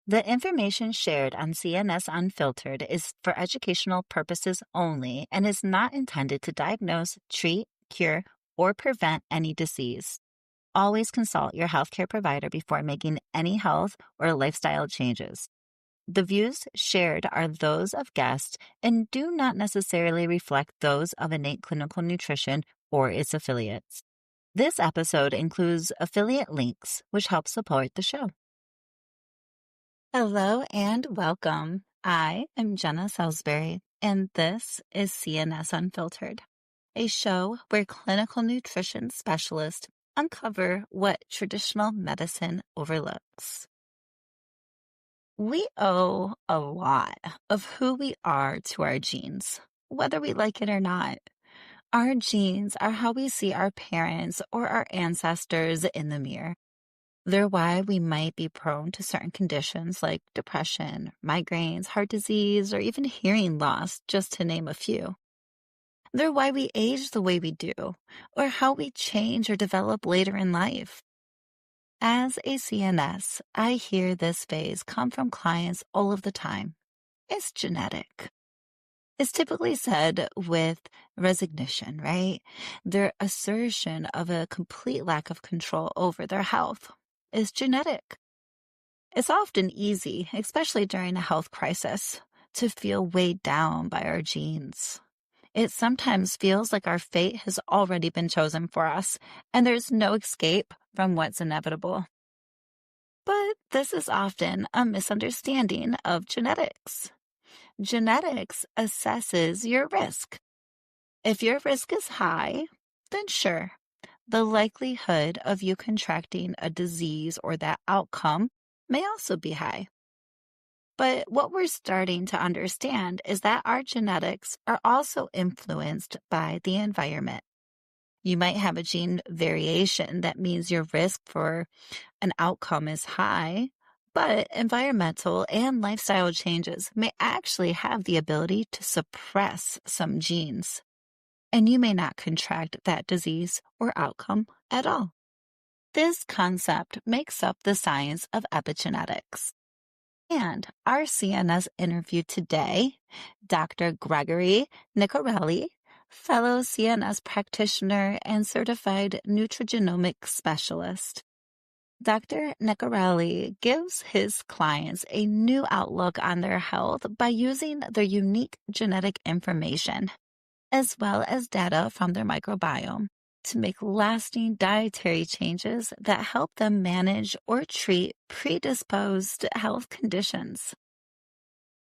The information shared on CNS Unfiltered is for educational purposes only and is not intended to diagnose, treat, cure, or prevent any disease. Always consult your healthcare provider before making any health or lifestyle changes. The views shared are those of guests and do not necessarily reflect those of Innate Clinical Nutrition or its affiliates. This episode includes affiliate links, which help support the show. Hello and welcome. I am Jena Salisbury, and this is CNS Unfiltered, a show where clinical nutrition specialists uncover what traditional medicine overlooks. We owe a lot of who we are to our genes, whether we like it or not. Our genes are how we see our parents or our ancestors in the mirror. They're why we might be prone to certain conditions like depression, migraines, heart disease, or even hearing loss, just to name a few. They're why we age the way we do, or how we change or develop later in life. As a CNS, I hear this phase come from clients all of the time. It's genetic. It's typically said with resignation, right? Their assertion of a complete lack of control over their health is genetic. It's often easy, especially during a health crisis, to feel weighed down by our genes. It sometimes feels like our fate has already been chosen for us, and there's no escape from what's inevitable. But this is often a misunderstanding of genetics. Genetics assesses your risk. If your risk is high, then sure, the likelihood of you contracting a disease or that outcome may also be high. But what we're starting to understand is that our genetics are also influenced by the environment. You might have a gene variation that means your risk for an outcome is high, but environmental and lifestyle changes may actually have the ability to suppress some genes, and you may not contract that disease or outcome at all. This concept makes up the science of epigenetics. And our CNS interview today, Dr. Gregory Nacarelli, fellow CNS practitioner and certified nutrigenomics specialist. Dr. Nacarelli gives his clients a new outlook on their health by using their unique genetic information, as well as data from their microbiome, to make lasting dietary changes that help them manage or treat predisposed health conditions.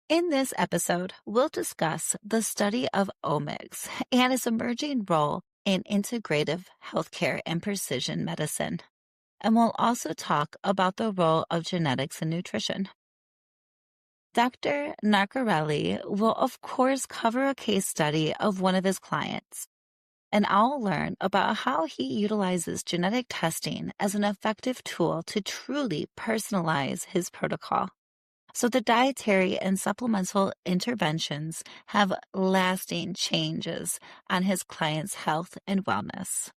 In this episode, we'll discuss the study of omics and its emerging role in integrative healthcare and precision medicine. And we'll also talk about the role of genetics in nutrition. Dr. Nacarelli will, of course, cover a case study of one of his clients, and I'll learn about how he utilizes genetic testing as an effective tool to truly personalize his protocol, so the dietary and supplemental interventions have lasting changes on his client's health and wellness.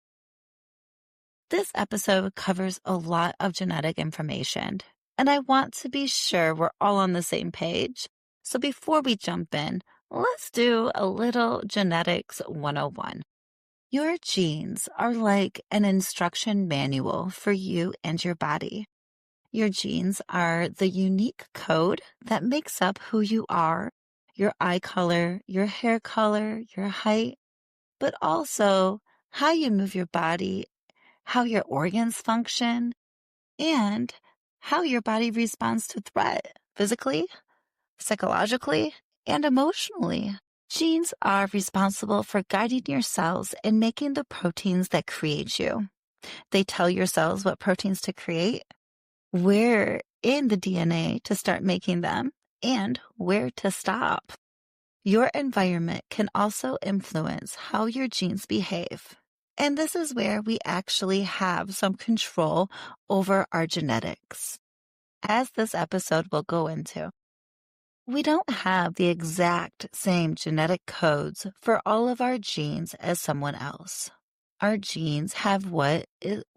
This episode covers a lot of genetic information, and I want to be sure we're all on the same page. So before we jump in, let's do a little genetics 101. Your genes are like an instruction manual for you and your body. Your genes are the unique code that makes up who you are, your eye color, your hair color, your height, but also how you move your body, how your organs function, and how your body responds to threat physically, psychologically, and emotionally. Genes are responsible for guiding your cells and making the proteins that create you. They tell your cells what proteins to create, where in the DNA to start making them, and where to stop. Your environment can also influence how your genes behave. And this is where we actually have some control over our genetics, as this episode will go into. We don't have the exact same genetic codes for all of our genes as someone else. Our genes have what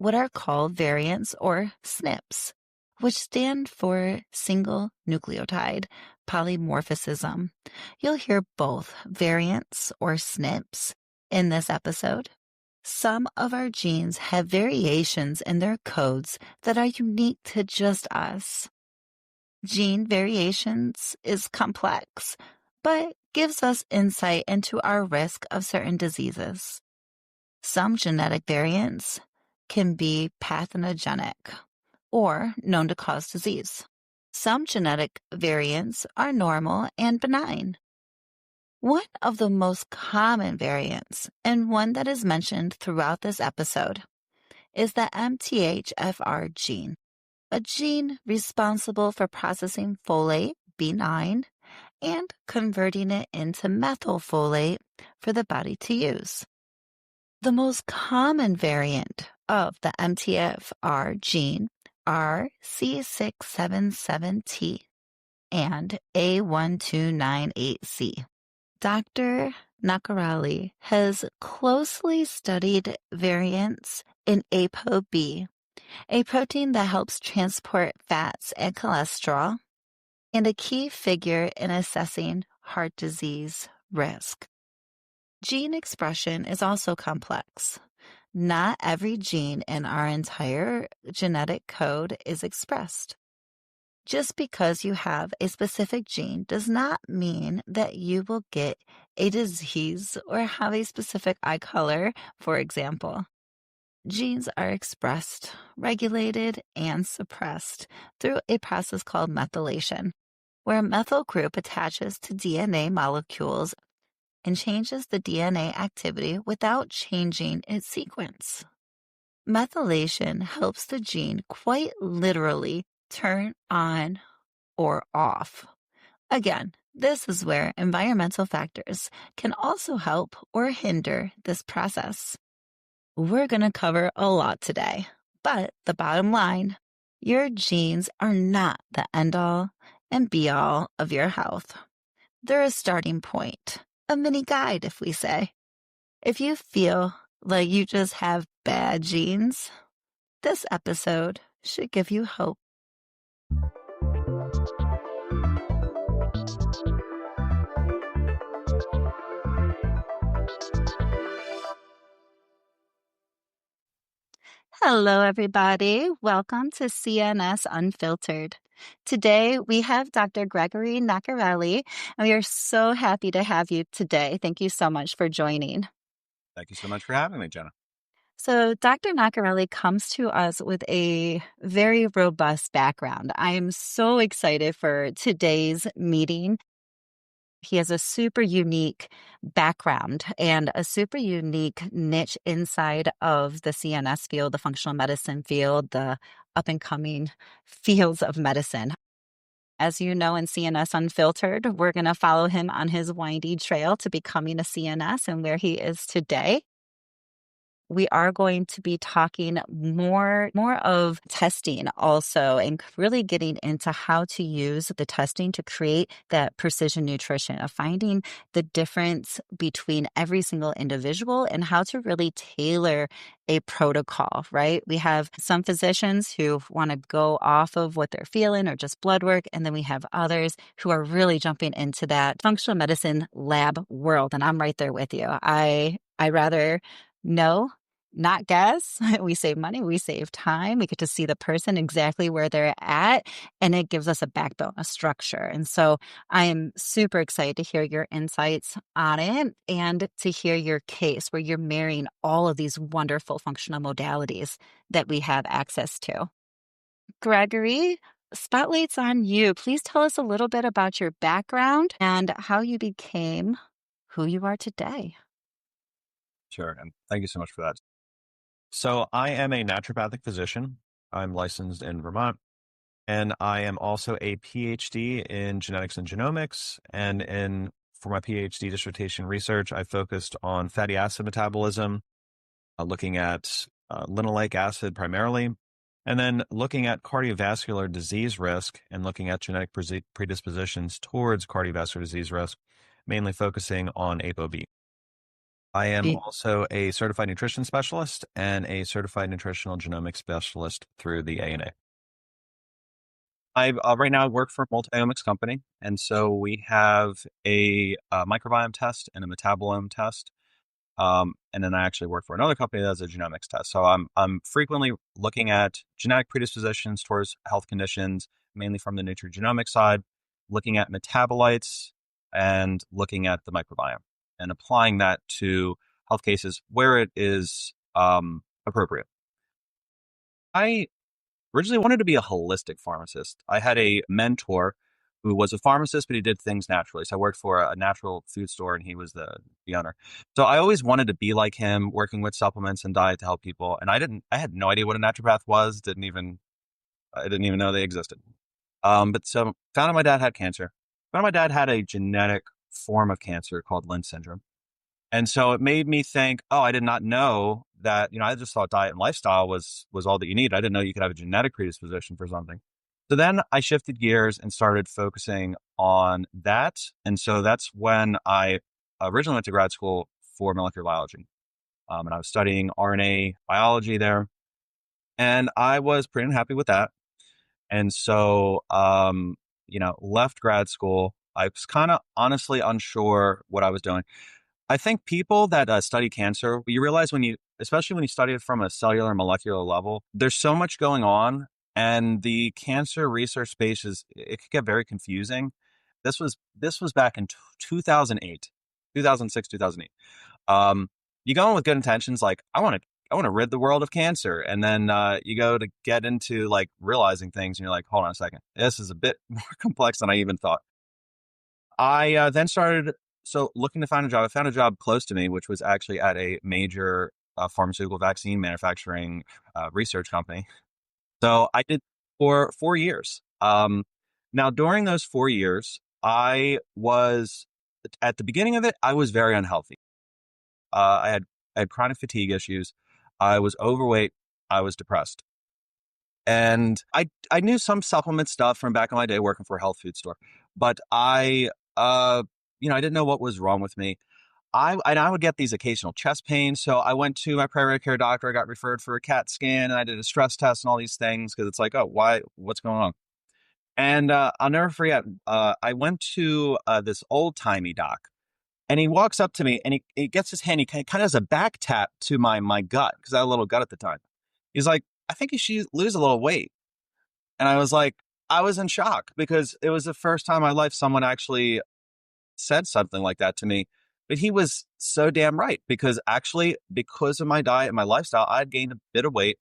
are called variants or SNPs, which stand for single nucleotide polymorphism. You'll hear both variants or SNPs in this episode. Some of our genes have variations in their codes that are unique to just us. Gene variations is complex, but gives us insight into our risk of certain diseases. Some genetic variants can be pathogenic or known to cause disease. Some genetic variants are normal and benign. One of the most common variants, and one that is mentioned throughout this episode, is the MTHFR gene, a gene responsible for processing folate, B9, and converting it into methylfolate for the body to use. The most common variant of the MTHFR gene are C677T and A1298C. Dr. Nacarelli has closely studied variants in ApoB, a protein that helps transport fats and cholesterol, and a key figure in assessing heart disease risk. Gene expression is also complex. Not every gene in our entire genetic code is expressed. Just because you have a specific gene does not mean that you will get a disease or have a specific eye color, for example. Genes are expressed, regulated, and suppressed through a process called methylation, where a methyl group attaches to DNA molecules and changes the DNA activity without changing its sequence. Methylation helps the gene quite literally turn on or off. Again, this is where environmental factors can also help or hinder this process. We're going to cover a lot today, but the bottom line, your genes are not the end-all and be-all of your health. They're a starting point, a mini guide, if we say. If you feel like you just have bad genes, this episode should give you hope. Hello, everybody. Welcome to CNS Unfiltered. Today, we have Dr. Gregory Nacarelli, and we are so happy to have you today. Thank you so much for joining. Thank you so much for having me, Jena. So, Dr. Nacarelli comes to us with a very robust background. I am so excited for today's meeting. He has a super unique background and a super unique niche inside of the CNS field, the functional medicine field, the up and coming fields of medicine. As you know, in CNS Unfiltered, we're going to follow him on his windy trail to becoming a CNS and where he is today. We are going to be talking more of testing also, and really getting into how to use the testing to create that precision nutrition, of finding the difference between every single individual and how to really tailor a protocol, right? We have some physicians who want to go off of what they're feeling or just blood work. And then we have others who are really jumping into that functional medicine lab world. And I'm right there with you. I rather know, not guess. We save money, we save time, we get to see the person exactly where they're at, and it gives us a backbone, a structure. And so I am super excited to hear your insights on it and to hear your case where you're marrying all of these wonderful functional modalities that we have access to. Gregory, spotlight's on you. Please tell us a little bit about your background and how you became who you are today. Sure, and thank you so much for that. So I am a naturopathic physician. I'm licensed in Vermont, and I am also a PhD in genetics and genomics. And for my PhD dissertation research, I focused on fatty acid metabolism, looking at linoleic acid primarily, and then looking at cardiovascular disease risk and looking at genetic predispositions towards cardiovascular disease risk, mainly focusing on ApoB. I am also a certified nutrition specialist and a certified nutritional genomics specialist through the ANA. I right now I work for a multi-omics company, and so we have a, microbiome test and a metabolome test. And then I actually work for another company that does a genomics test. So I'm frequently looking at genetic predispositions towards health conditions, mainly from the nutrigenomics side, looking at metabolites and looking at the microbiome and applying that to health cases where it is appropriate. I originally wanted to be a holistic pharmacist. I had a mentor who was a pharmacist, but he did things naturally. So I worked for a natural food store and he was the owner. So I always wanted to be like him, working with supplements and diet to help people. And I had no idea what a naturopath was, I didn't even know they existed. But so found out my dad had cancer. Found out my dad had a genetic form of cancer called Lynch syndrome. And so it made me think, oh, I did not know that, I just thought diet and lifestyle was all that you need. I didn't know you could have a genetic predisposition for something. So then I shifted gears and started focusing on that. And so that's when I originally went to grad school for molecular biology. And I was studying RNA biology there. And I was pretty unhappy with that. And so, left grad school. I was kind of honestly unsure what I was doing. I think people that study cancer, you realize especially when you study it from a cellular molecular level, there's so much going on, and the cancer research space it could get very confusing. This was back in 2008, 2006, 2008. You go in with good intentions, like I want to rid the world of cancer, and then you go to get into like realizing things, and you're like, hold on a second, this is a bit more complex than I even thought. I then started looking to find a job. I found a job close to me, which was actually at a major pharmaceutical vaccine manufacturing research company. So I did for 4 years. Now, during those 4 years, at the beginning of it, I was very unhealthy. I had chronic fatigue issues. I was overweight. I was depressed. And I knew some supplement stuff from back in my day working for a health food store, but I didn't know what was wrong with me. I would get these occasional chest pains, so I went to my primary care doctor. I got referred for a CAT scan, and I did a stress test and all these things because it's like, oh, why? What's going on? And I'll never forget. I went to this old timey doc, and he walks up to me, and he gets his hand. He kind of does a back tap to my gut because I had a little gut at the time. He's like, I think you should lose a little weight. And I was in shock because it was the first time in my life someone actually said something like that to me. But he was so damn right because because of my diet and my lifestyle, I had gained a bit of weight.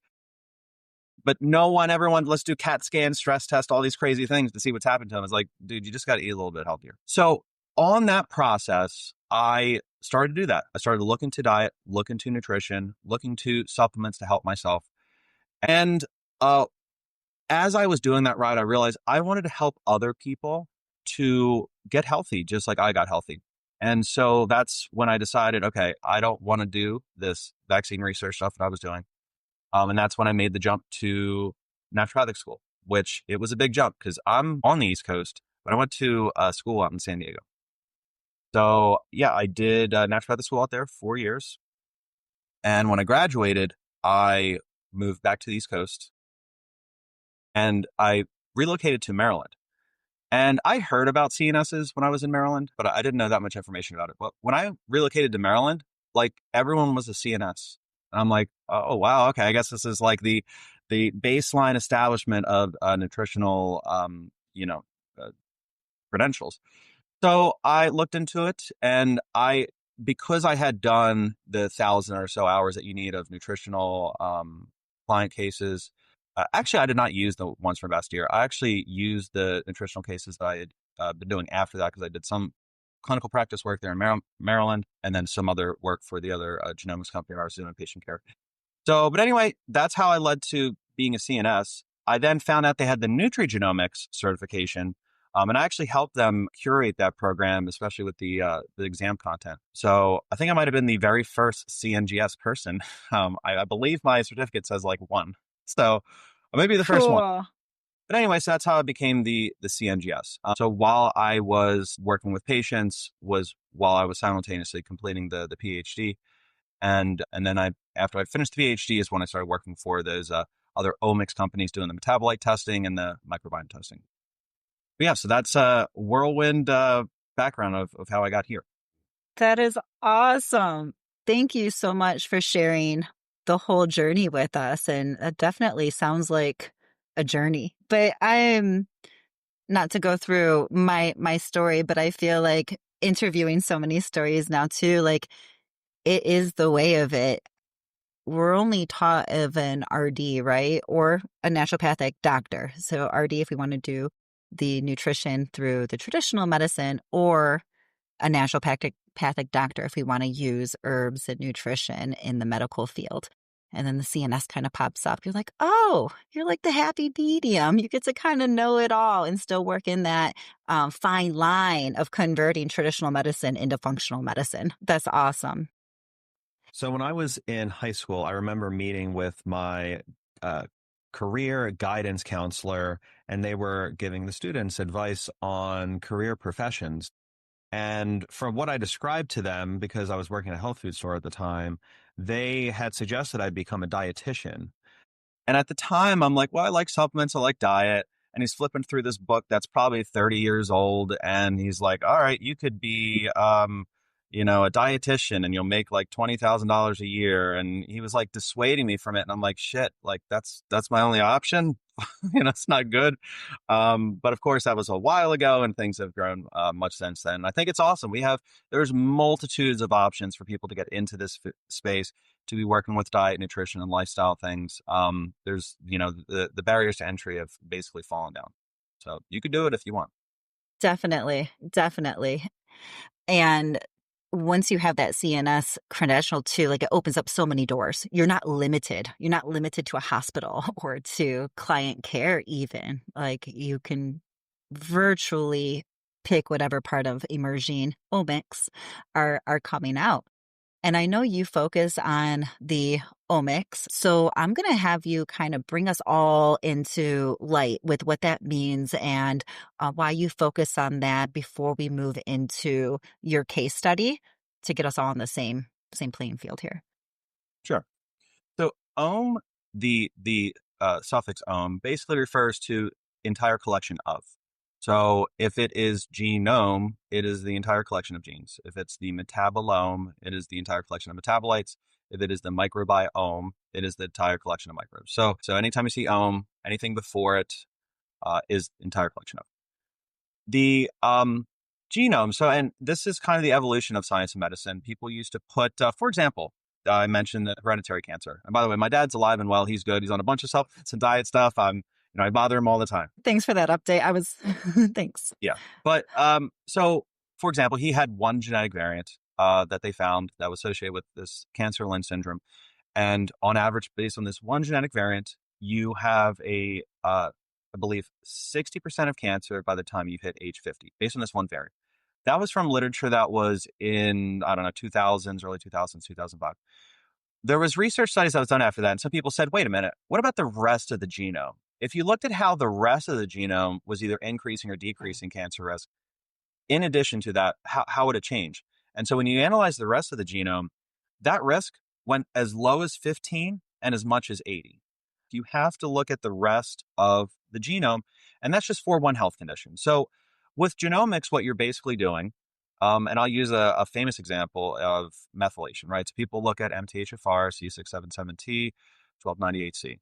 But everyone, let's do CAT scan, stress test, all these crazy things to see what's happened to him. It's like, dude, you just got to eat a little bit healthier. So on that process, I started to do that. I started to look into diet, look into nutrition, look into supplements to help myself. And as I was doing that ride, I realized I wanted to help other people to get healthy, just like I got healthy. And so that's when I decided, okay, I don't want to do this vaccine research stuff that I was doing. And that's when I made the jump to naturopathic school, which it was a big jump because I'm on the East Coast, but I went to school out in San Diego. So yeah, I did naturopathic school out there 4 years. And when I graduated, I moved back to the East Coast and I relocated to Maryland. And I heard about CNSs when I was in Maryland, but I didn't know that much information about it. But when I relocated to Maryland, like everyone was a CNS. And I'm like, oh wow, okay, I guess this is like the baseline establishment of nutritional uh, credentials. So I looked into it, and because I had done the 1,000 or so hours that you need of nutritional client cases. Actually, I did not use the ones from last year. I actually used the nutritional cases that I had been doing after that because I did some clinical practice work there in Maryland, and then some other work for the other genomics company where I was doing patient care. So, but anyway, that's how I led to being a CNS. I then found out they had the nutrigenomics certification, and I actually helped them curate that program, especially with the exam content. So I think I might have been the very first CNGS person. I believe my certificate says like one, so maybe the first one. Cool. But anyway, so that's how I became the CNGS. So while I was working with patients, was while I was simultaneously completing the PhD. And then after I finished the PhD is when I started working for those other omics companies doing the metabolite testing and the microbiome testing. But yeah, so that's a whirlwind background of how I got here. That is awesome. Thank you so much for sharing the whole journey with us. And it definitely sounds like a journey. But I'm not to go through my story, but I feel like interviewing so many stories now too, like it is the way of it. We're only taught of an RD, right? Or a naturopathic doctor. So RD if we want to do the nutrition through the traditional medicine, or a naturopathic doctor if we want to use herbs and nutrition in the medical field. And then the CNS kind of pops up. You're like, oh, you're like the happy medium. You get to kind of know it all and still work in that fine line of converting traditional medicine into functional medicine. That's awesome. So when I was in high school, I remember meeting with my career guidance counselor, and they were giving the students advice on career professions. And from what I described to them, because I was working at a health food store at the time, they had suggested I become a dietitian. And at the time, I'm like, well, I like supplements, I like diet. And he's flipping through this book that's probably 30 years old. And he's like, all right, you could be, a dietitian and you'll make like $20,000 a year. And he was like dissuading me from it. And I'm like, shit, like that's my only option. It's not good. But of course, that was a while ago and things have grown much since then. I think it's awesome. There's multitudes of options for people to get into this space, to be working with diet, nutrition, and lifestyle things. There's, the barriers to entry have basically fallen down. So you could do it if you want. Definitely. Definitely. And once you have that CNS credential too, like it opens up so many doors. You're not limited. You're not limited to a hospital or to client care even. Like you can virtually pick whatever part of emerging omics are coming out. And I know you focus on the omics. So I'm going to have you kind of bring us all into light with what that means and why you focus on that before we move into your case study to get us all on the same playing field here. Sure. So the suffix basically refers to entire collection of. So if it is genome, it is the entire collection of genes. If it's the metabolome, it is the entire collection of metabolites. If it is the microbiome, it is the entire collection of microbes. So anytime you see anything before it is entire collection of. The genome. So, and this is kind of the evolution of science and medicine. People used to put, for example, I mentioned the hereditary cancer. And by the way, my dad's alive and well. He's good. He's on a bunch of supplements and diet stuff. I bother him all the time. Thanks for that update. Thanks. Yeah. But so for example, he had one genetic variant that they found that was associated with this cancer-Lynch syndrome. And on average, based on this one genetic variant, you have I believe, 60% of cancer by the time you hit age 50, based on this one variant. That was from literature that was in, I don't know, 2000s, early 2000s, 2005. There was research studies that was done after that, and some people said, wait a minute, what about the rest of the genome? If you looked at how the rest of the genome was either increasing or decreasing cancer risk, in addition to that, how would it change? And so when you analyze the rest of the genome, that risk went as low as 15 and as much as 80. You have to look at the rest of the genome, and that's just for one health condition. So with genomics, what you're basically doing, and I'll use a famous example of methylation, right? So people look at MTHFR, C677T, 1298C.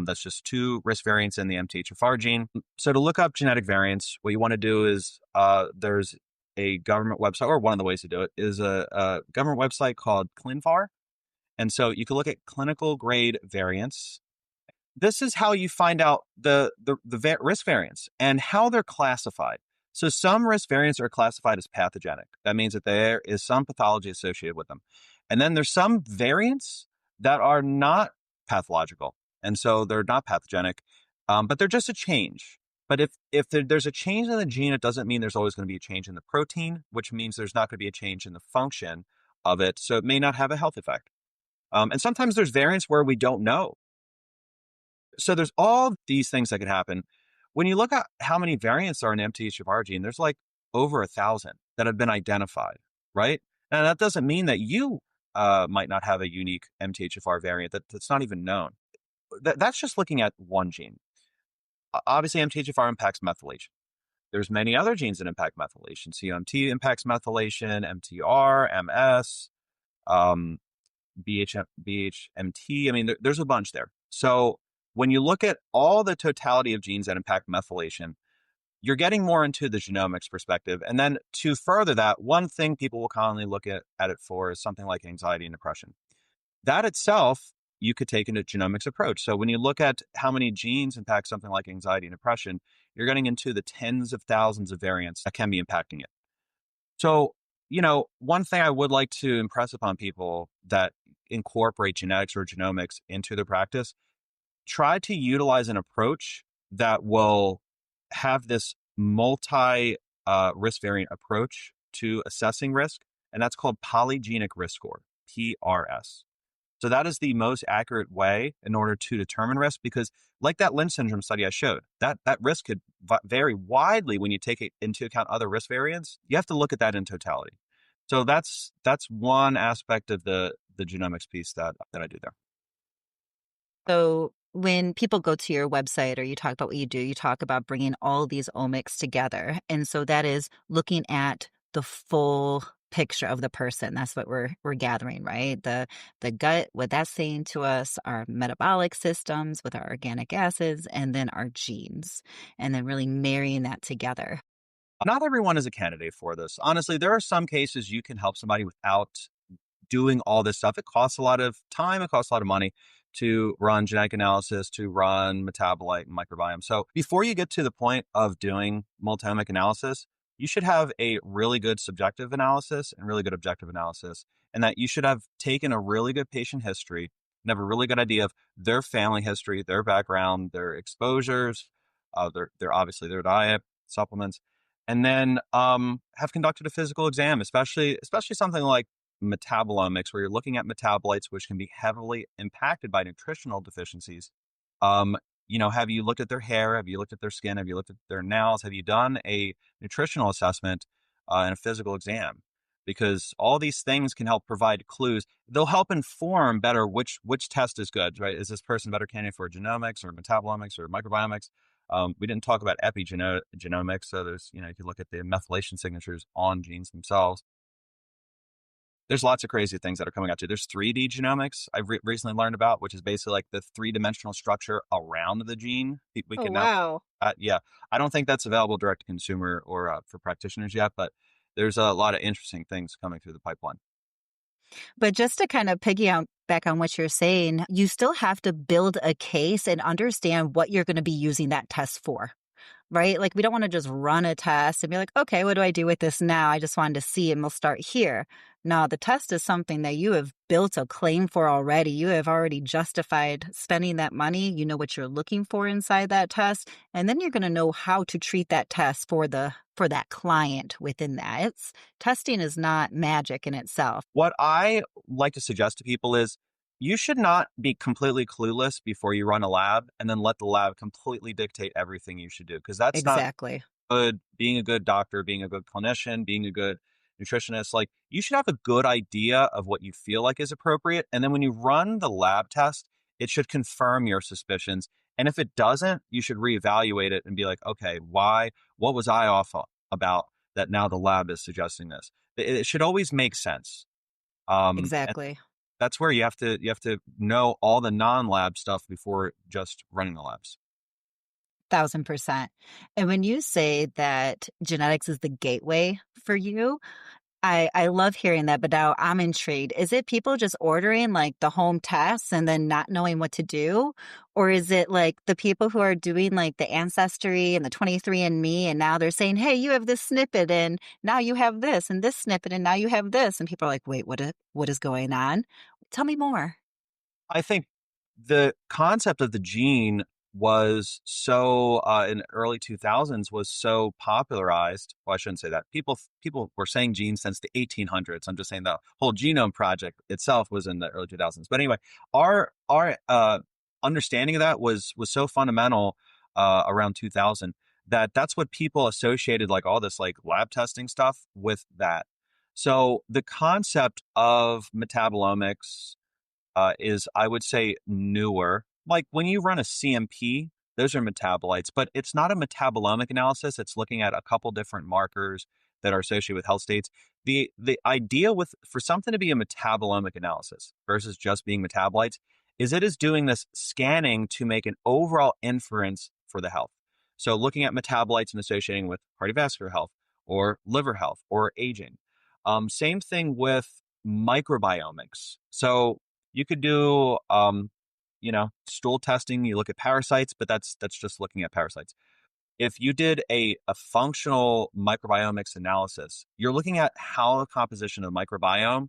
That's just two risk variants in the MTHFR gene. So to look up genetic variants, what you want to do is there's a government website, or one of the ways to do it is a government website called ClinVar. And so you can look at clinical grade variants. This is how you find out the risk variants and how they're classified. So some risk variants are classified as pathogenic. That means that there is some pathology associated with them. And then there's some variants that are not pathological. And so they're not pathogenic, but they're just a change. But if there's a change in the gene, it doesn't mean there's always going to be a change in the protein, which means there's not going to be a change in the function of it. So it may not have a health effect. And sometimes there's variants where we don't know. So there's all these things that could happen. When you look at how many variants are in MTHFR gene, there's like over 1,000 that have been identified, right? And that doesn't mean that you might not have a unique MTHFR variant that's not even known. that's just looking at one gene. Obviously, MTHFR impacts methylation. There's many other genes that impact methylation. COMT impacts methylation, MTR, MS, um, BHMT. I mean, there's a bunch there. So when you look at all the totality of genes that impact methylation, you're getting more into the genomics perspective. And then to further that, one thing people will commonly look at it for is something like anxiety and depression. That itself, you could take into genomics approach. So when you look at how many genes impact something like anxiety and depression, you're getting into the tens of thousands of variants that can be impacting it. So, one thing I would like to impress upon people that incorporate genetics or genomics into their practice, try to utilize an approach that will have this multi risk variant approach to assessing risk. And that's called polygenic risk score, PRS. So that is the most accurate way in order to determine risk because, like that Lynch syndrome study I showed, that risk could vary widely when you take into account other risk variants. You have to look at that in totality. So that's one aspect of the genomics piece that I do there. So when people go to your website or you talk about what you do, you talk about bringing all these omics together. And so that is looking at the full picture of the person. That's what we're gathering, right? The gut, what that's saying to us, our metabolic systems with our organic acids, and then our genes, and then really marrying that together. Not everyone is a candidate for this. Honestly, there are some cases you can help somebody without doing all this stuff. It costs a lot of time, it costs a lot of money to run genetic analysis, to run metabolite and microbiome. So before you get to the point of doing multi-omic analysis, you should have a really good subjective analysis and really good objective analysis, and that you should have taken a really good patient history and have a really good idea of their family history, their background, their exposures, their obviously their diet, supplements, and then have conducted a physical exam, especially something like metabolomics, where you're looking at metabolites, which can be heavily impacted by nutritional deficiencies. Um, have you looked at their hair? Have you looked at their skin? Have you looked at their nails? Have you done a nutritional assessment and a physical exam? Because all these things can help provide clues. They'll help inform better which test is good, right? Is this person better candidate for genomics or metabolomics or microbiomics? We didn't talk about epigenomics, so there's, you can look at the methylation signatures on genes themselves. There's lots of crazy things that are coming out too. There's 3D genomics I've recently learned about, which is basically like the three-dimensional structure around the gene. We Oh, can now, wow. yeah, I don't think that's available direct to consumer or for practitioners yet, but there's a lot of interesting things coming through the pipeline. But just to kind of piggyback back on what you're saying, you still have to build a case and understand what you're going to be using that test for. Right? Like, we don't want to just run a test and be like, okay, what do I do with this now? I just wanted to see and we'll start here. No, the test is something that you have built a claim for already. You have already justified spending that money. You know what you're looking for inside that test. And then you're going to know how to treat that test for that client within that. Testing is not magic in itself. What I like to suggest to people is you should not be completely clueless before you run a lab and then let the lab completely dictate everything you should do, because that's not Exactly. good. Being a good doctor, being a good clinician, being a good nutritionist, like, you should have a good idea of what you feel like is appropriate. And then when you run the lab test, it should confirm your suspicions. And if it doesn't, you should reevaluate it and be like, okay, why? What was I off about that now the lab is suggesting this? It should always make sense. And Exactly. that's where you have to know all the non-lab stuff before just running the labs. 1,000%. And when you say that genetics is the gateway for you, I love hearing that, but now I'm intrigued. Is it people just ordering like the home tests and then not knowing what to do? Or is it like the people who are doing like the Ancestry and the 23andMe and now they're saying, hey, you have this snippet and now you have this and this snippet and now you have this. And people are like, wait, what is going on? Tell me more. I think the concept of the gene was so in the early 2000s was so popularized. Well, I shouldn't say that. People were saying genes since the 1800s. I'm just saying the whole genome project itself was in the early 2000s. But anyway, our understanding of that was so fundamental around 2000 that that's what people associated, like all this like lab testing stuff with that. So the concept of metabolomics is, I would say, newer like when you run a CMP, those are metabolites, but it's not a metabolomic analysis. It's looking at a couple different markers that are associated with health states. The idea with for something to be a metabolomic analysis versus just being metabolites is it is doing this scanning to make an overall inference for the health. So looking at metabolites and associating with cardiovascular health or liver health or aging. Same thing with microbiomics. So you could do stool testing, you look at parasites, but that's just looking at parasites. If you did a functional microbiomics analysis, you're looking at how the composition of the microbiome,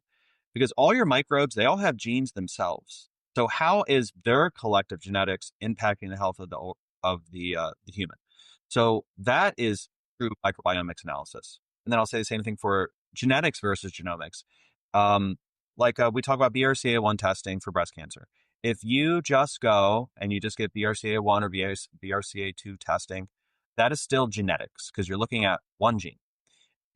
because all your microbes, they all have genes themselves. So how is their collective genetics impacting the health of the human? So that is true microbiomics analysis. And then I'll say the same thing for genetics versus genomics. Um, we talk about BRCA1 testing for breast cancer. If you just go and you just get BRCA1 or BRCA2 testing, that is still genetics because you're looking at one gene.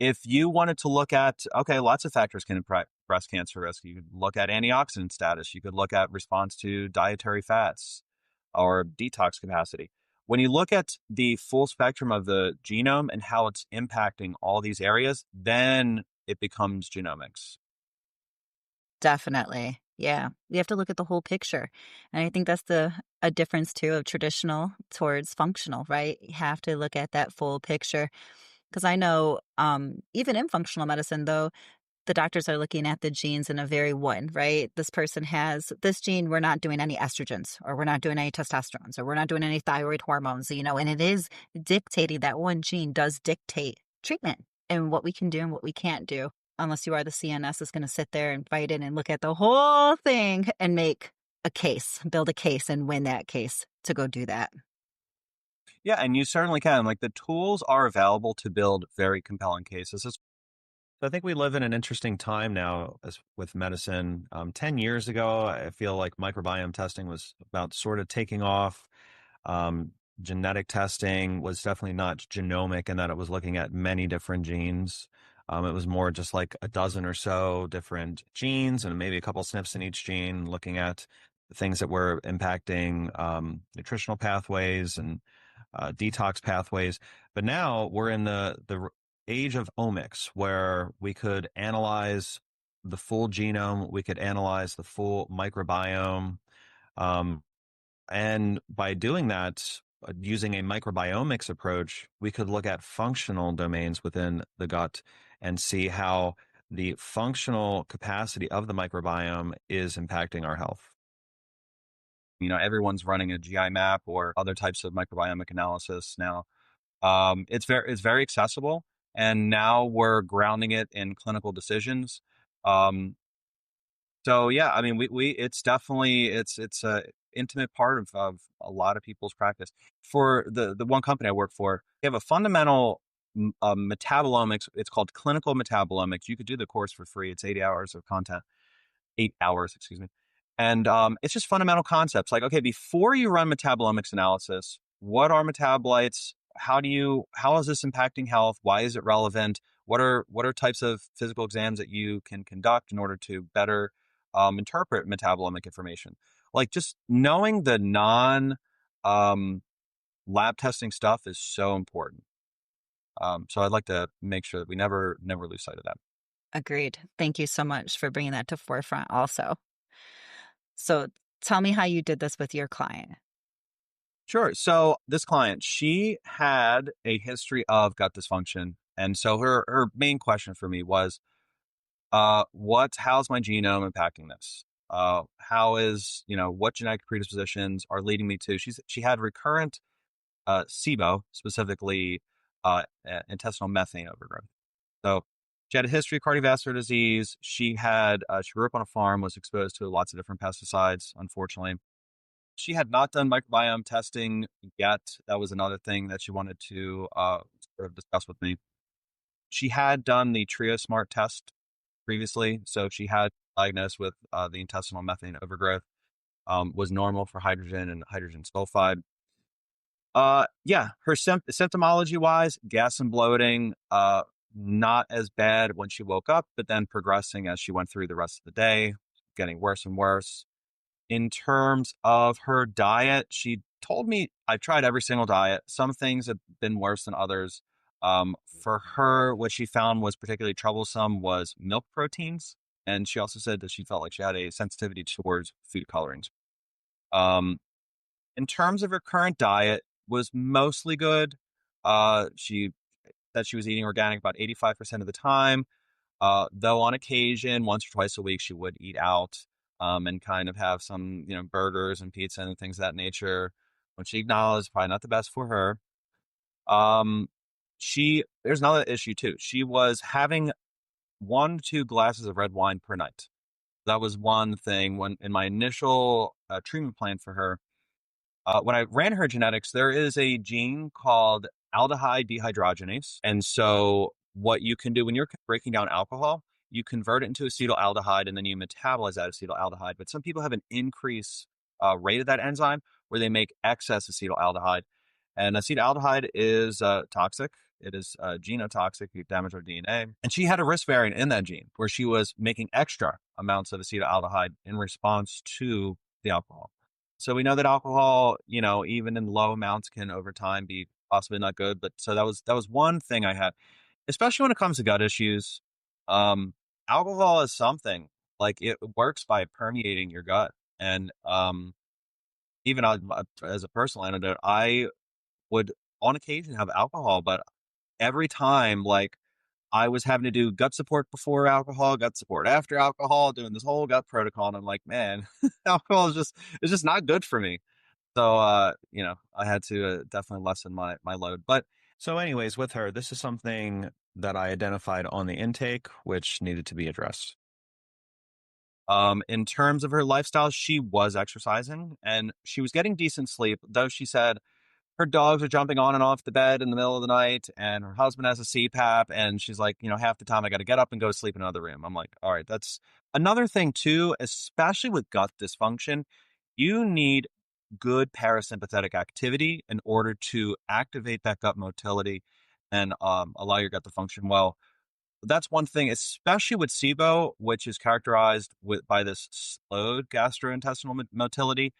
If you wanted to look at, okay, lots of factors can impact breast cancer risk. You could look at antioxidant status. You could look at response to dietary fats or detox capacity. When you look at the full spectrum of the genome and how it's impacting all these areas, then it becomes genomics. Definitely. Yeah. You have to look at the whole picture. And I think that's a difference too of traditional towards functional, right? You have to look at that full picture. Because I know even in functional medicine though, the doctors are looking at the genes in a very one, right? This person has this gene, we're not doing any estrogens, or we're not doing any testosterones, or we're not doing any thyroid hormones, and it is dictating that one gene does dictate treatment and what we can do and what we can't do. Unless you are the CNS is going to sit there and fight it and look at the whole thing and make a case, build a case and win that case to go do that. Yeah, and you certainly can. Like the tools are available to build very compelling cases. So I think we live in an interesting time now with medicine. 10 years ago, I feel like microbiome testing was about sort of taking off. Um, Genetic testing was definitely not genomic in that it was looking at many different genes. It was more just like a dozen or so different genes and maybe a couple SNPs in each gene, looking at things that were impacting nutritional pathways and detox pathways. But now we're in the age of omics, where we could analyze the full genome, we could analyze the full microbiome. Um, and by doing that, using a microbiomics approach, we could look at functional domains within the gut and see how the functional capacity of the microbiome is impacting our health. Everyone's running a GI map or other types of microbiomic analysis now. It's very accessible, and now we're grounding it in clinical decisions. Um, so yeah, I mean, we it's definitely it's a intimate part of a lot of people's practice. For the one company I work for, they have a fundamental metabolomics. It's called clinical metabolomics. You could do the course for free. It's 80 hours of content. 8 hours, excuse me. And it's just fundamental concepts like, okay, before you run metabolomics analysis, what are metabolites? How is this impacting health? Why is it relevant? What are types of physical exams that you can conduct in order to better interpret metabolomic information? Like just knowing the non um, lab testing stuff is so important. So I'd like to make sure that we never lose sight of that. Agreed. Thank you so much for bringing that to forefront also. So tell me how you did this with your client. Sure. So this client, she had a history of gut dysfunction. And so her main question for me was, how's my genome impacting this? How is, what genetic predispositions are leading me to? She had recurrent SIBO, specifically intestinal methane overgrowth. So she had a history of cardiovascular disease. She grew up on a farm, was exposed to lots of different pesticides, unfortunately. She had not done microbiome testing yet. That was another thing that she wanted to sort of discuss with me. She had done the Trio Smart test previously, so she had diagnosed with the intestinal methane overgrowth. Was normal for hydrogen and hydrogen sulfide. Yeah, her symptomology wise, gas and bloating, not as bad when she woke up, but then progressing as she went through the rest of the day, getting worse and worse. In terms of her diet, she told me I've tried every single diet. Some things have been worse than others. For her, what she found was particularly troublesome was milk proteins. And she also said that she felt like she had a sensitivity towards food colorings. Um, in terms of her current diet, was mostly good. She said she was eating organic about 85% of the time. Though on occasion, once or twice a week, she would eat out and kind of have some, burgers and pizza and things of that nature, which she acknowledged probably not the best for her. Um, there's another issue too. She was having 1 to 2 glasses of red wine per night. That was one thing when in my initial treatment plan for her. When I ran her genetics, there is a gene called aldehyde dehydrogenase. And so, what you can do when you're breaking down alcohol, you convert it into acetaldehyde and then you metabolize that acetaldehyde. But some people have an increased rate of that enzyme where they make excess acetaldehyde. And acetaldehyde is toxic. It is genotoxic. You damage our DNA. And she had a risk variant in that gene where she was making extra amounts of acetaldehyde in response to the alcohol. So we know that alcohol, even in low amounts can over time be possibly not good. But so that was one thing I had, especially when it comes to gut issues. Um, Alcohol is something like it works by permeating your gut. And even as a personal anecdote, I would on occasion have alcohol, but every time like I was having to do gut support before alcohol, gut support after alcohol, doing this whole gut protocol, and I'm like, man, alcohol is just not good for me. So, I had to definitely lessen my load. But so, anyways, with her, this is something that I identified on the intake, which needed to be addressed. In terms of her lifestyle, she was exercising and she was getting decent sleep, though she said her dogs are jumping on and off the bed in the middle of the night, and her husband has a CPAP, and she's like, half the time I got to get up and go to sleep in another room. I'm like, all right, that's another thing too, especially with gut dysfunction. You need good parasympathetic activity in order to activate that gut motility and allow your gut to function well. That's one thing, especially with SIBO, which is characterized by this slowed gastrointestinal motility.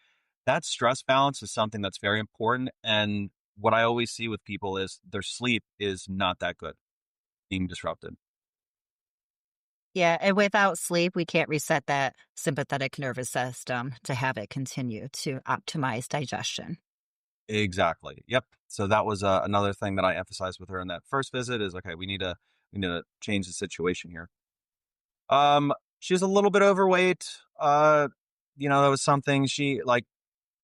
That stress balance is something that's very important. And what I always see with people is their sleep is not that good, being disrupted. Yeah, and without sleep, we can't reset that sympathetic nervous system to have it continue to optimize digestion. Exactly. Yep. So that was another thing that I emphasized with her in that first visit is okay, we need to change the situation here. She's a little bit overweight. That was something she like.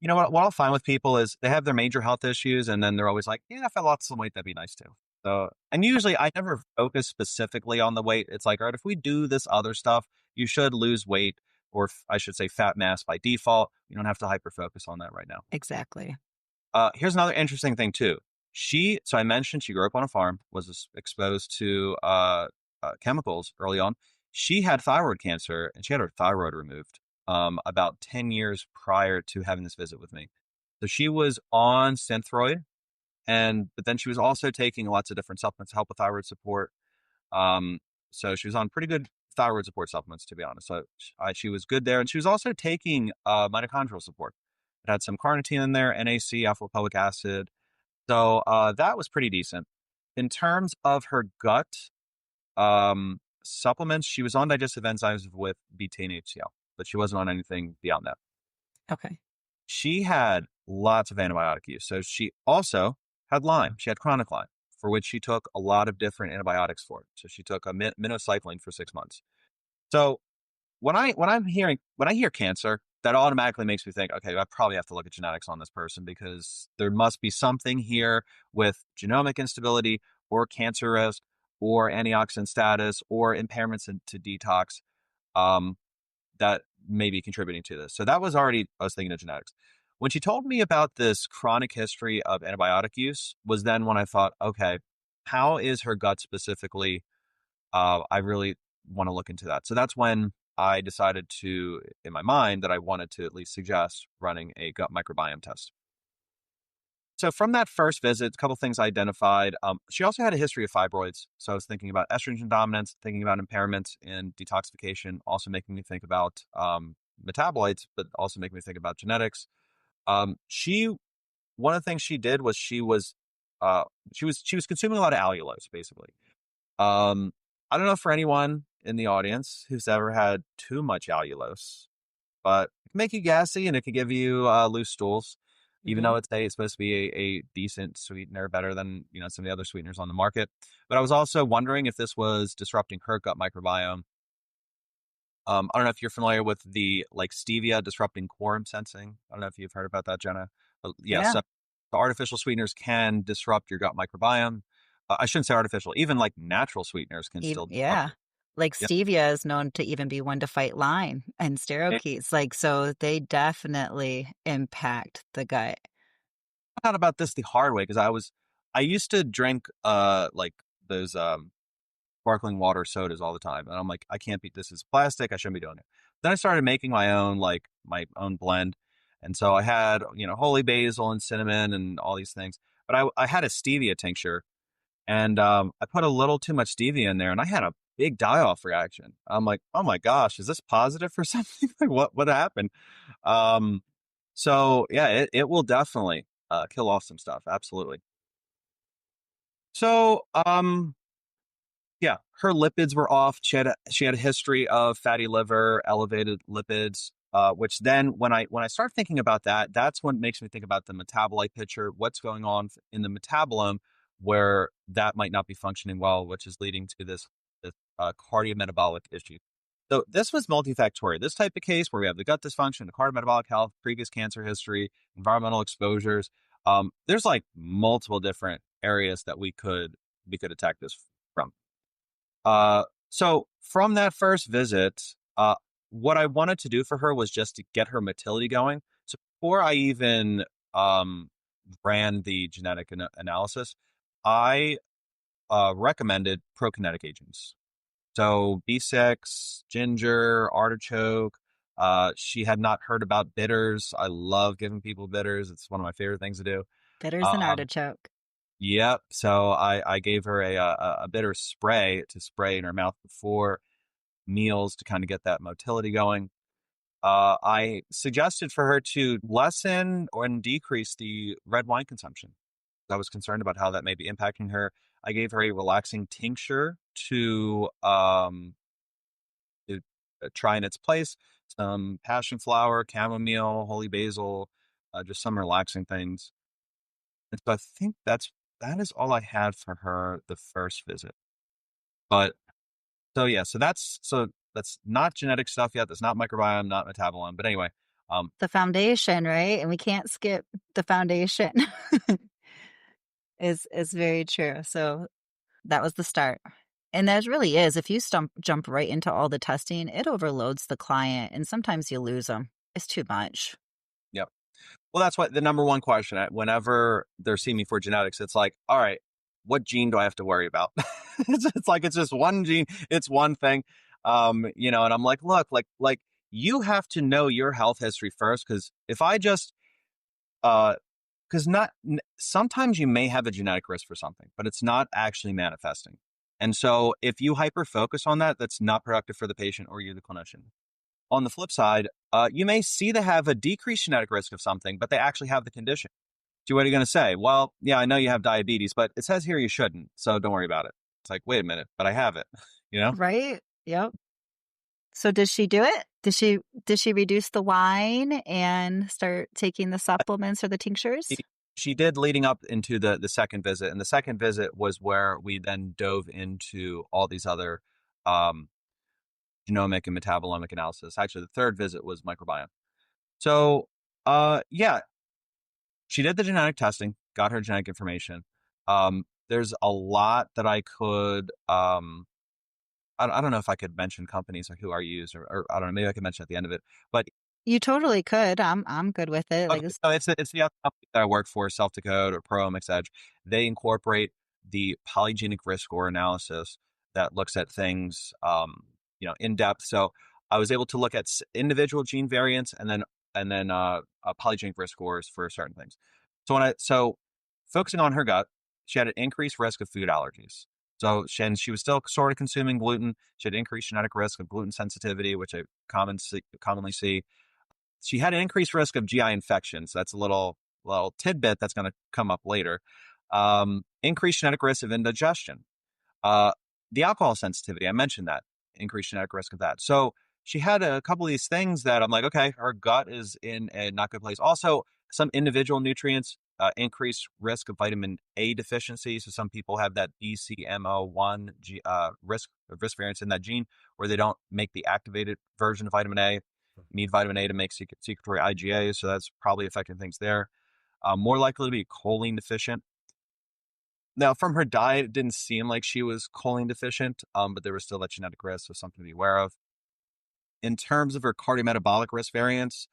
What I'll find with people is they have their major health issues, and then they're always like, "Yeah, if I lost some weight, that'd be nice too." So, and usually I never focus specifically on the weight. It's like, all right, if we do this other stuff, you should lose weight, or I should say, fat mass by default. You don't have to hyper focus on that right now. Exactly. Here's another interesting thing too. So I mentioned she grew up on a farm, was exposed to chemicals early on. She had thyroid cancer and she had her thyroid removed about 10 years prior to having this visit with me. So she was on Synthroid, but then she was also taking lots of different supplements to help with thyroid support. Um, so she was on pretty good thyroid support supplements, to be honest. So she was good there. And she was also taking mitochondrial support. It had some carnitine in there, NAC, alpha lipoic acid. So that was pretty decent. In terms of her gut supplements, she was on digestive enzymes with betaine HCl, but she wasn't on anything beyond that. Okay. She had lots of antibiotic use. So she also had Lyme. She had chronic Lyme, for which she took a lot of different antibiotics for it. So she took a minocycline for 6 months. So when I hear cancer, that automatically makes me think, okay, I probably have to look at genetics on this person because there must be something here with genomic instability or cancer risk or antioxidant status or impairments to detox um, that may be contributing to this. So that was already, I was thinking of genetics. When she told me about this chronic history of antibiotic use was then when I thought, okay, how is her gut specifically I really want to look into that. So that's when I decided in my mind, that I wanted to at least suggest running a gut microbiome test. So from that first visit, a couple things I identified. She also had a history of fibroids. So I was thinking about estrogen dominance, thinking about impairments in detoxification, also making me think about metabolites, but also make me think about genetics. She One of the things she did was uh, she was consuming a lot of allulose, basically. Um, I don't know for anyone in the audience who's ever had too much allulose, but it can make you gassy and it can give you loose stools, even Hmm. though it's supposed to be a decent sweetener, better than some of the other sweeteners on the market. But I was also wondering if this was disrupting her gut microbiome. I don't know if you're familiar with the like stevia disrupting quorum sensing. I don't know if you've heard about that, Jenna. Yeah, Yeah. so the artificial sweeteners can disrupt your gut microbiome. I shouldn't say artificial, even like natural sweeteners can still disrupt Yeah. it. Like Yeah. stevia is known to even be one to fight Lyme and steroids. Like, so they definitely impact the gut. Found out about this the hard way because I used to drink like those sparkling water sodas all the time, and I'm like, I can't be. This is plastic. I shouldn't be doing it. Then I started making my own blend, and so I had holy basil and cinnamon and all these things. But I had a stevia tincture, and I put a little too much stevia in there, and I had a big die off reaction. I'm like, oh my gosh, is this positive for something? Like what happened? Um, so yeah, it will definitely kill off some stuff. Absolutely. So yeah, her lipids were off. She had a history of fatty liver, elevated lipids. Which then, when I start thinking about that, that's what makes me think about the metabolite picture. What's going on in the metabolome where that might not be functioning well, which is leading to this cardiometabolic issue. So this was multifactorial. This type of case where we have the gut dysfunction, the cardiometabolic health, previous cancer history, environmental exposures. There's like multiple different areas that we could attack this from. So from that first visit, what I wanted to do for her was just to get her motility going. So before I even um, ran the genetic analysis, I recommended prokinetic agents. So B6, ginger, artichoke. She had not heard about bitters. I love giving people bitters. It's one of my favorite things to do. Bitters and Um, artichoke. Yep. So I gave her a bitter spray to spray in her mouth before meals to kind of get that motility going. I suggested for her to lessen or decrease the red wine consumption. I was concerned about how that may be impacting her. I gave her a relaxing tincture to try in its place. Some passion flower, chamomile, holy basil, just some relaxing things. And so I think that is all I had for her the first visit. But so yeah, so that's not genetic stuff yet. That's not microbiome, not metabolome. But anyway, um, The foundation, right? And we can't skip the foundation is very true. So that was the start. And that really is. If you jump right into all the testing, it overloads the client and sometimes you lose them. It's too much. yep. Well, that's what the number one question. Whenever they're seeing me for genetics, it's like, all right, what gene do I have to worry about? It's like it's just one gene. It's one thing. And I'm like, look, like you have to know your health history first, because if I just uh because not sometimes you may have a genetic risk for something, but it's not actually manifesting. And so if you hyper focus on that, that's not productive for the patient or you, the clinician. On the flip side, you may see they have a decreased genetic risk of something, but they actually have the condition. So what are you going to say? Well, yeah, I know you have diabetes, but it says here you shouldn't, so don't worry about it. It's like, wait a minute, but I have it, you know? Right? Yep. So did she do it? Did she reduce the wine and start taking the supplements or the She, tinctures? she did leading up into the second visit, and the second visit was where we then dove into all these other um, genomic and metabolomic analysis. Actually, the third visit was microbiome. So, yeah, she did the genetic testing, got her genetic information. There's a lot that I could. I don't know if I could mention companies or who I use, or I don't know. Maybe I could mention at the end of it. But You totally could. I'm good with it. Like okay, this, so it's the other company that I work for, Self Decode or Proomics Edge. They incorporate the polygenic risk score analysis that looks at things, in depth. So I was able to look at individual gene variants and then polygenic risk scores for certain things. So focusing on her gut, she had an increased risk of food allergies. So she was still sort of consuming gluten. She had increased genetic risk of gluten sensitivity, which I commonly see. She had an increased risk of GI infections. That's a little tidbit that's going to come up later. Increased genetic risk of indigestion. Uh, the alcohol sensitivity, I mentioned that, increased genetic risk of that. So she had a couple of these things that I'm like, okay, her gut is in a not good place. Also, some individual nutrients, increased risk of vitamin A deficiency. So some people have that BCMO1 risk variance in that gene where they don't make the activated version of vitamin A. Need vitamin A to make secretory IgA, so that's probably affecting things there. More likely to be choline deficient. Now, from her diet, it didn't seem like she was choline deficient, but there was still that genetic risk, so something to be aware of. In terms of her cardiometabolic risk variants,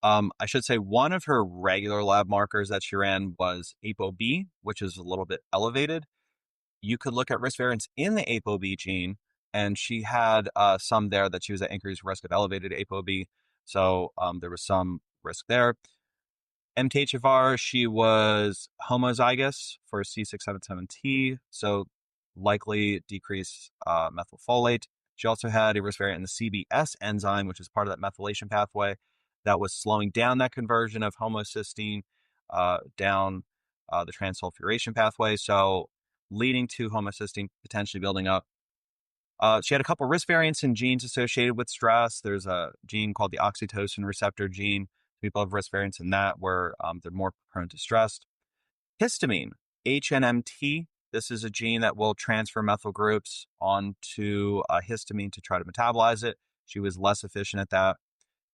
I should say one of her regular lab markers that she ran was ApoB, which is a little bit elevated. You could look at risk variants in the ApoB gene, and she had some there that she was at increased risk of elevated ApoB. So there was some risk there. MTHFR, she was homozygous for C677T, so likely decreased methylfolate. She also had a risk variant in the CBS enzyme, which is part of that methylation pathway that was slowing down that conversion of homocysteine down the transsulfuration pathway, so leading to homocysteine potentially building up. She had a couple risk variants in genes associated with stress. There's a gene called the oxytocin receptor gene. People have risk variants in that where they're more prone to stress. Histamine, HNMT. This is a gene that will transfer methyl groups onto histamine to try to metabolize it. She was less efficient at that.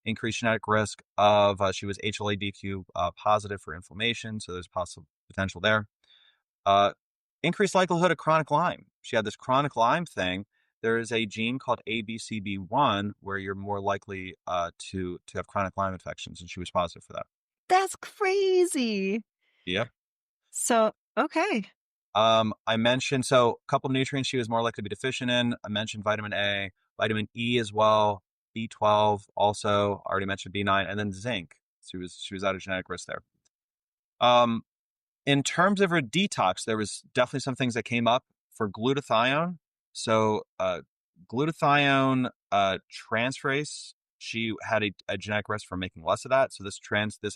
Increased genetic risk of, she was HLA-DQ positive for inflammation, so there's possible potential there. Increased likelihood of chronic Lyme. She had this chronic Lyme thing. There is a gene called ABCB1 where you're more likely to have chronic Lyme infections, and she was positive for that. That's crazy. Yep. So, okay. I mentioned, so a couple nutrients she was more likely to be deficient in. I mentioned vitamin A, vitamin E as well, B12 also, already mentioned B9, and then zinc. She was out of genetic risk there. In terms of her detox, there was definitely some things that came up for glutathione. So glutathione transferase, she had a genetic risk for making less of that. So this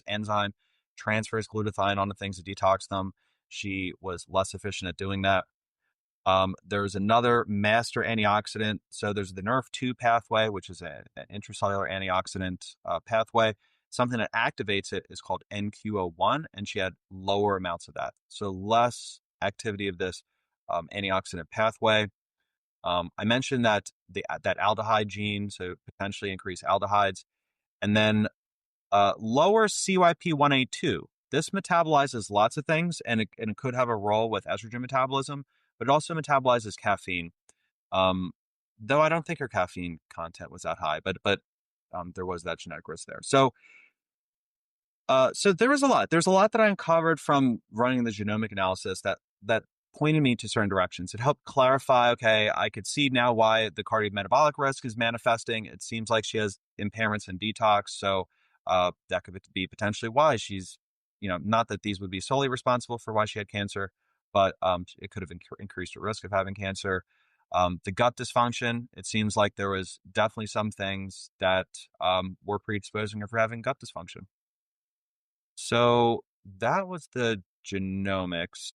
enzyme transfers glutathione onto things to detox them. She was less efficient at doing that. There's another master antioxidant. So there's the NRF2 pathway, which is an intracellular antioxidant pathway. Something that activates it is called NQO1, and she had lower amounts of that. So less activity of this antioxidant pathway. I mentioned that that aldehyde gene, so potentially increase aldehydes, and then lower CYP1A2. This metabolizes lots of things, and it could have a role with estrogen metabolism, but it also metabolizes caffeine. Though I don't think her caffeine content was that high, but there was that genetic risk there. So there was a lot. There's a lot that I uncovered from running the genomic analysis that pointed me to certain directions. It helped clarify, okay, I could see now why the cardiometabolic risk is manifesting. It seems like she has impairments in detox. So that could be potentially why she's, not that these would be solely responsible for why she had cancer, but it could have increased her risk of having cancer. The gut dysfunction, it seems like there was definitely some things that were predisposing her for having gut dysfunction. So that was the genomics.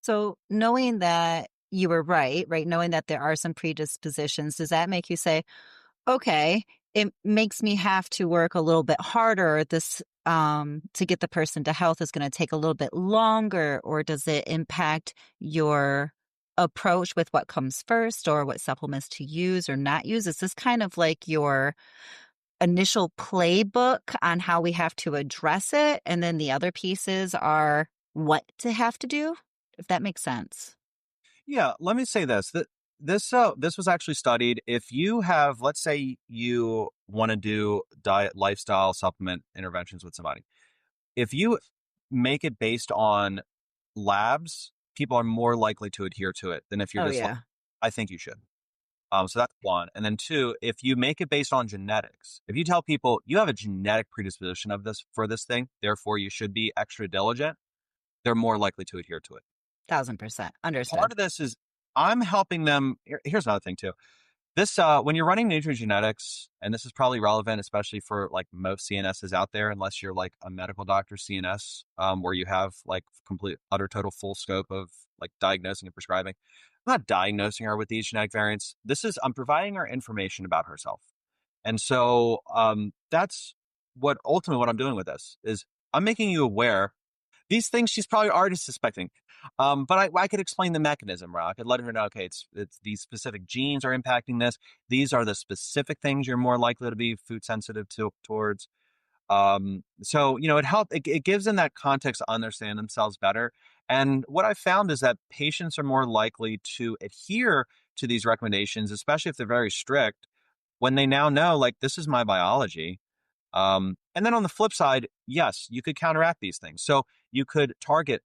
So knowing that you were right, knowing that there are some predispositions, does that make you say, okay, it makes me have to work a little bit harder. This to get the person to health is going to take a little bit longer, or does it impact your approach with what comes first or what supplements to use or not use? Is this kind of like your initial playbook on how we have to address it, and then the other pieces are what to have to do, if that makes sense? Yeah, let me say this. This was actually studied. If you have, let's say you want to do diet, lifestyle, supplement interventions with somebody, if you make it based on labs, people are more likely to adhere to it than if you're Oh, just like, yeah. I think you should. So that's one. And then two, if you make it based on genetics, if you tell people you have a genetic predisposition for this thing, therefore you should be extra diligent, they're more likely to adhere to it. 1,000%. Part Understood. of this is I'm helping them. Here's another thing too. This when you're running nutrigenetics, and this is probably relevant, especially for like most CNSs out there, unless you're like a medical doctor CNS, where you have like complete, utter, total, full scope of like diagnosing and prescribing. I'm not diagnosing her with these genetic variants. I'm providing her information about herself, and so that's what I'm doing with this is I'm making you aware these things she's probably already suspecting. But I could explain the mechanism, right? I could let her know, okay, it's these specific genes are impacting this. These are the specific things you're more likely to be food sensitive towards. So, it gives them that context to understand themselves better. And what I found is that patients are more likely to adhere to these recommendations, especially if they're very strict, when they now know, like, this is my biology. And then on the flip side, yes, you could counteract these things. So you could target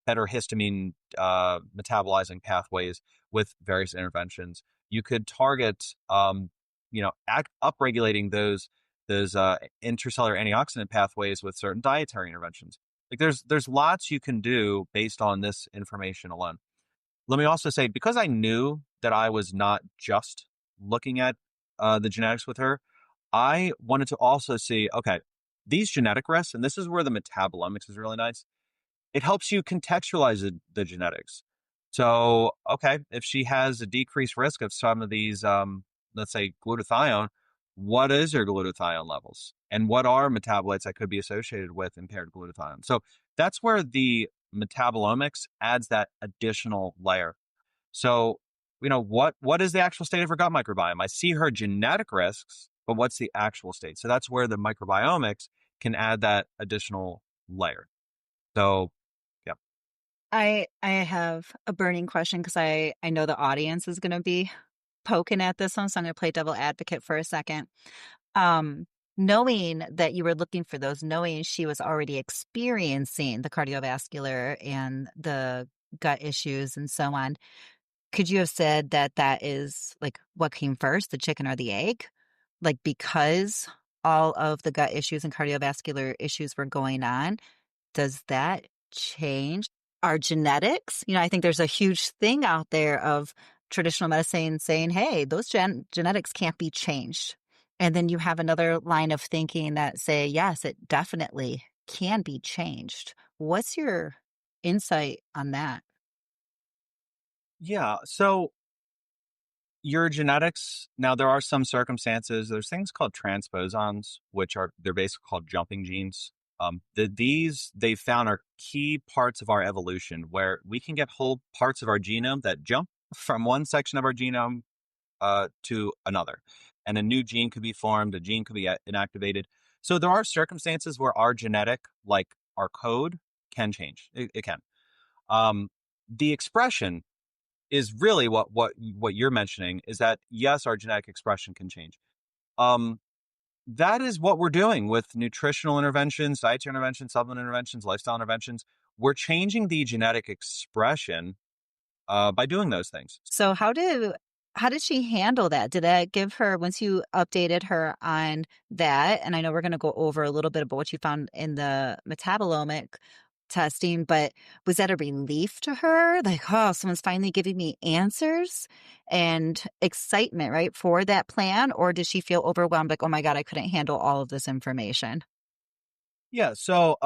better histamine metabolizing pathways with various interventions. You could target, upregulating those intracellular antioxidant pathways with certain dietary interventions. Like there's lots you can do based on this information alone. Let me also say, because I knew that I was not just looking at the genetics with her, I wanted to also see, okay, these genetic risks, and this is where the metabolomics is really nice. It helps you contextualize the genetics. So, okay, if she has a decreased risk of some of these, let's say glutathione, what is her glutathione levels? And what are metabolites that could be associated with impaired glutathione? So that's where the metabolomics adds that additional layer. So, what is the actual state of her gut microbiome? I see her genetic risks, but what's the actual state? So that's where the microbiomics can add that additional layer. So, yeah. I have a burning question because I know the audience is going to be poking at this one, so I'm going to play devil advocate for a second. Um, Knowing that you were looking for those, knowing she was already experiencing the cardiovascular and the gut issues and so on, could you have said that that is like what came first, the chicken or the egg? Like because all of the gut issues and cardiovascular issues were going on, does that change our genetics? I think there's a huge thing out there of traditional medicine saying, hey, those genetics can't be changed. And then you have another line of thinking that say, yes, it definitely can be changed. What's your insight on that? Yeah. So your genetics, now there are some circumstances, there's things called transposons, they're basically called jumping genes. These they found are key parts of our evolution where we can get whole parts of our genome that jump from one section of our genome to another. And a new gene could be formed, a gene could be inactivated. So there are circumstances where our genetic, like our code, can change. It can. Um, the expression is really what you're mentioning is that yes, our genetic expression can change. Um, that is what we're doing with nutritional interventions, dietary interventions, supplement interventions, lifestyle interventions. We're changing the genetic expression by doing those things. So how did she handle that? Did that give her, once you updated her on that, and I know we're going to go over a little bit about what you found in the metabolomic testing, but was that a relief to her? Like, oh, someone's finally giving me answers and excitement, right, for that plan? Or did she feel overwhelmed, like, oh my God, I couldn't handle all of this information? Yeah. So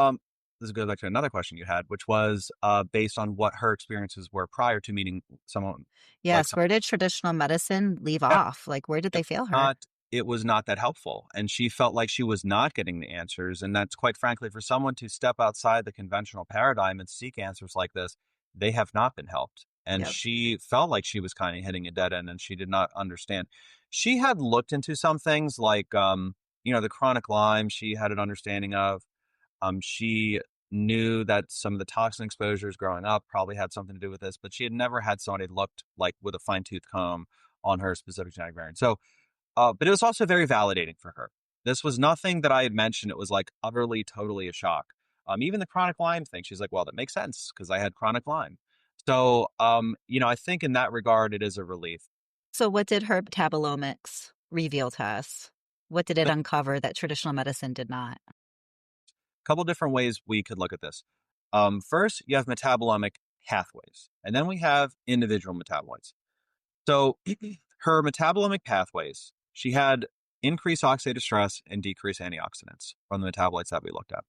this goes back to another question you had, which was based on what her experiences were prior to meeting someone like Yes, someone. where did traditional medicine leave Yeah, off? Like, where did it they fail her? not it was not that helpful, and she felt like she was not getting the answers, and that's quite frankly for someone to step outside the conventional paradigm and seek answers like this, they have not been helped. And Yep. she felt like she was kind of hitting a dead end, and she did not understand. She had looked into some things like the chronic Lyme. She had an understanding of. She knew that some of the toxin exposures growing up probably had something to do with this, but she had never had somebody looked like with a fine tooth comb on her specific genetic variant. So, but it was also very validating for her. This was nothing that I had mentioned. It was like utterly, totally a shock. Even the chronic Lyme thing, she's like, well, that makes sense because I had chronic Lyme. So, I think in that regard, it is a relief. So what did her metabolomics reveal to us? What did it But uncover that traditional medicine did not? a couple different ways we could look at this. First, you have metabolomic pathways, and then we have individual metabolites. So her metabolomic pathways, she had increased oxidative stress and decreased antioxidants from the metabolites that we looked at.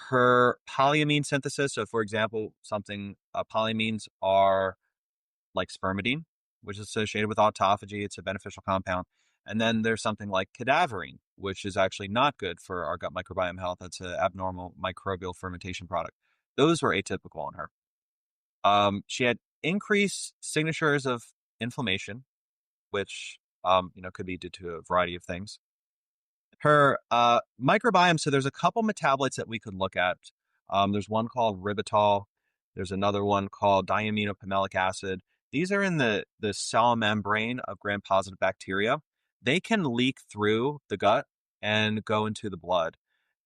Her polyamine synthesis. So, for example, polyamines are like spermidine, which is associated with autophagy. It's a beneficial compound. And then there's something like cadaverine, which is actually not good for our gut microbiome health. That's an abnormal microbial fermentation product. Those were atypical in her. She had increased signatures of inflammation, which could be due to a variety of things. Her microbiome. So there's a couple metabolites that we could look at. There's one called ribitol. There's another one called diaminopimelic acid. These are in the cell membrane of gram-positive bacteria. They can leak through the gut and go into the blood.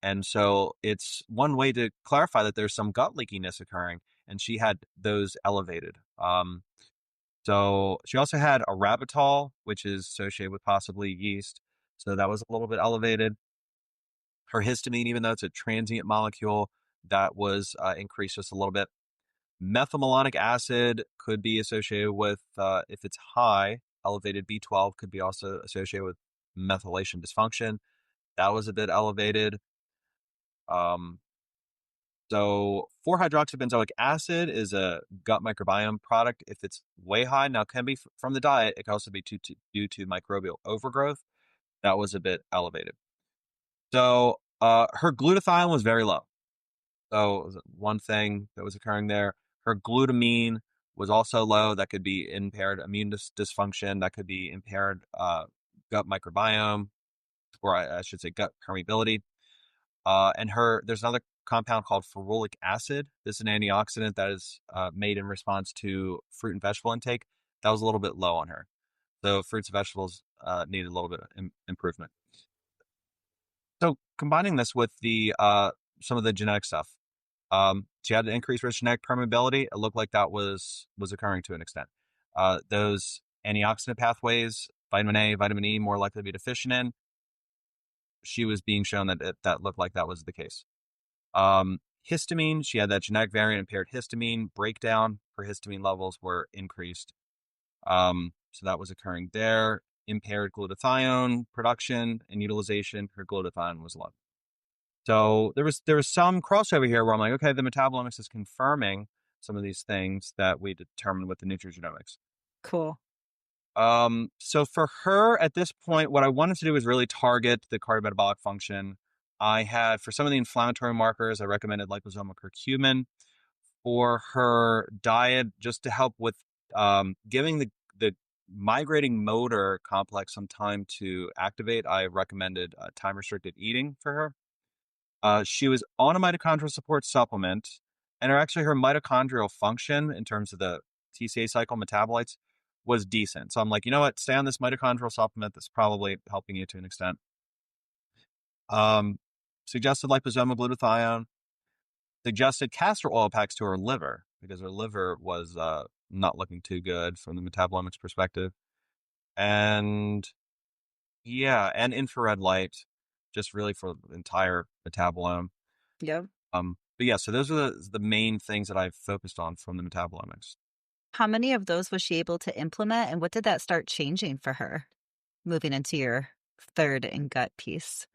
And so it's one way to clarify that there's some gut leakiness occurring, and she had those elevated. So she also had a rabitol, which is associated with possibly yeast. So that was a little bit elevated. Her histamine, even though it's a transient molecule, that was increased just a little bit. Methylmalonic acid could be associated with, if it's high, elevated B12 could be also associated with methylation dysfunction. That was a bit elevated. Um, so 4-hydroxybenzoic acid is a gut microbiome product. If it's way high, now it can be from the diet. It can also be due to microbial overgrowth. That was a bit elevated. So her glutathione was very low. So one thing that was occurring there. Her glutamine was also low. That could be impaired immune dysfunction. That could be impaired gut microbiome, or I should say gut permeability. And there's another compound called ferulic acid. This is an antioxidant that is made in response to fruit and vegetable intake. That was a little bit low on her. So fruits and vegetables needed a little bit of improvement. So combining this with the some of the genetic stuff, she had an increased risk genetic permeability. It looked like that was occurring to an extent. Those antioxidant pathways, vitamin A, vitamin E, more likely to be deficient in. She was being shown that that looked like that was the case. Histamine, she had that genetic variant impaired histamine breakdown. Her histamine levels were increased. So that was occurring there. Impaired glutathione production and utilization. Her glutathione was low. So there was some crossover here where I'm like, okay, the metabolomics is confirming some of these things that we determined with the nutrigenomics. Cool. So for her at this point, what I wanted to do was really target the cardiometabolic function. I had, for some of the inflammatory markers, I recommended liposomal curcumin. For her diet, just to help with giving the migrating motor complex some time to activate, I recommended time restricted eating for her. She was on a mitochondrial support supplement, and her mitochondrial function in terms of the TCA cycle metabolites was decent. So I'm like, you know what? Stay on this mitochondrial supplement. That's probably helping you to an extent. Suggested liposomal glutathione. Suggested castor oil packs to her liver because her liver was not looking too good from the metabolomics perspective. And yeah, and infrared light, just really for the entire metabolome. Yep. But yeah, so those are the main things that I've focused on from the metabolomics. How many of those was she able to implement, and what did that start changing for her moving into your third and gut piece?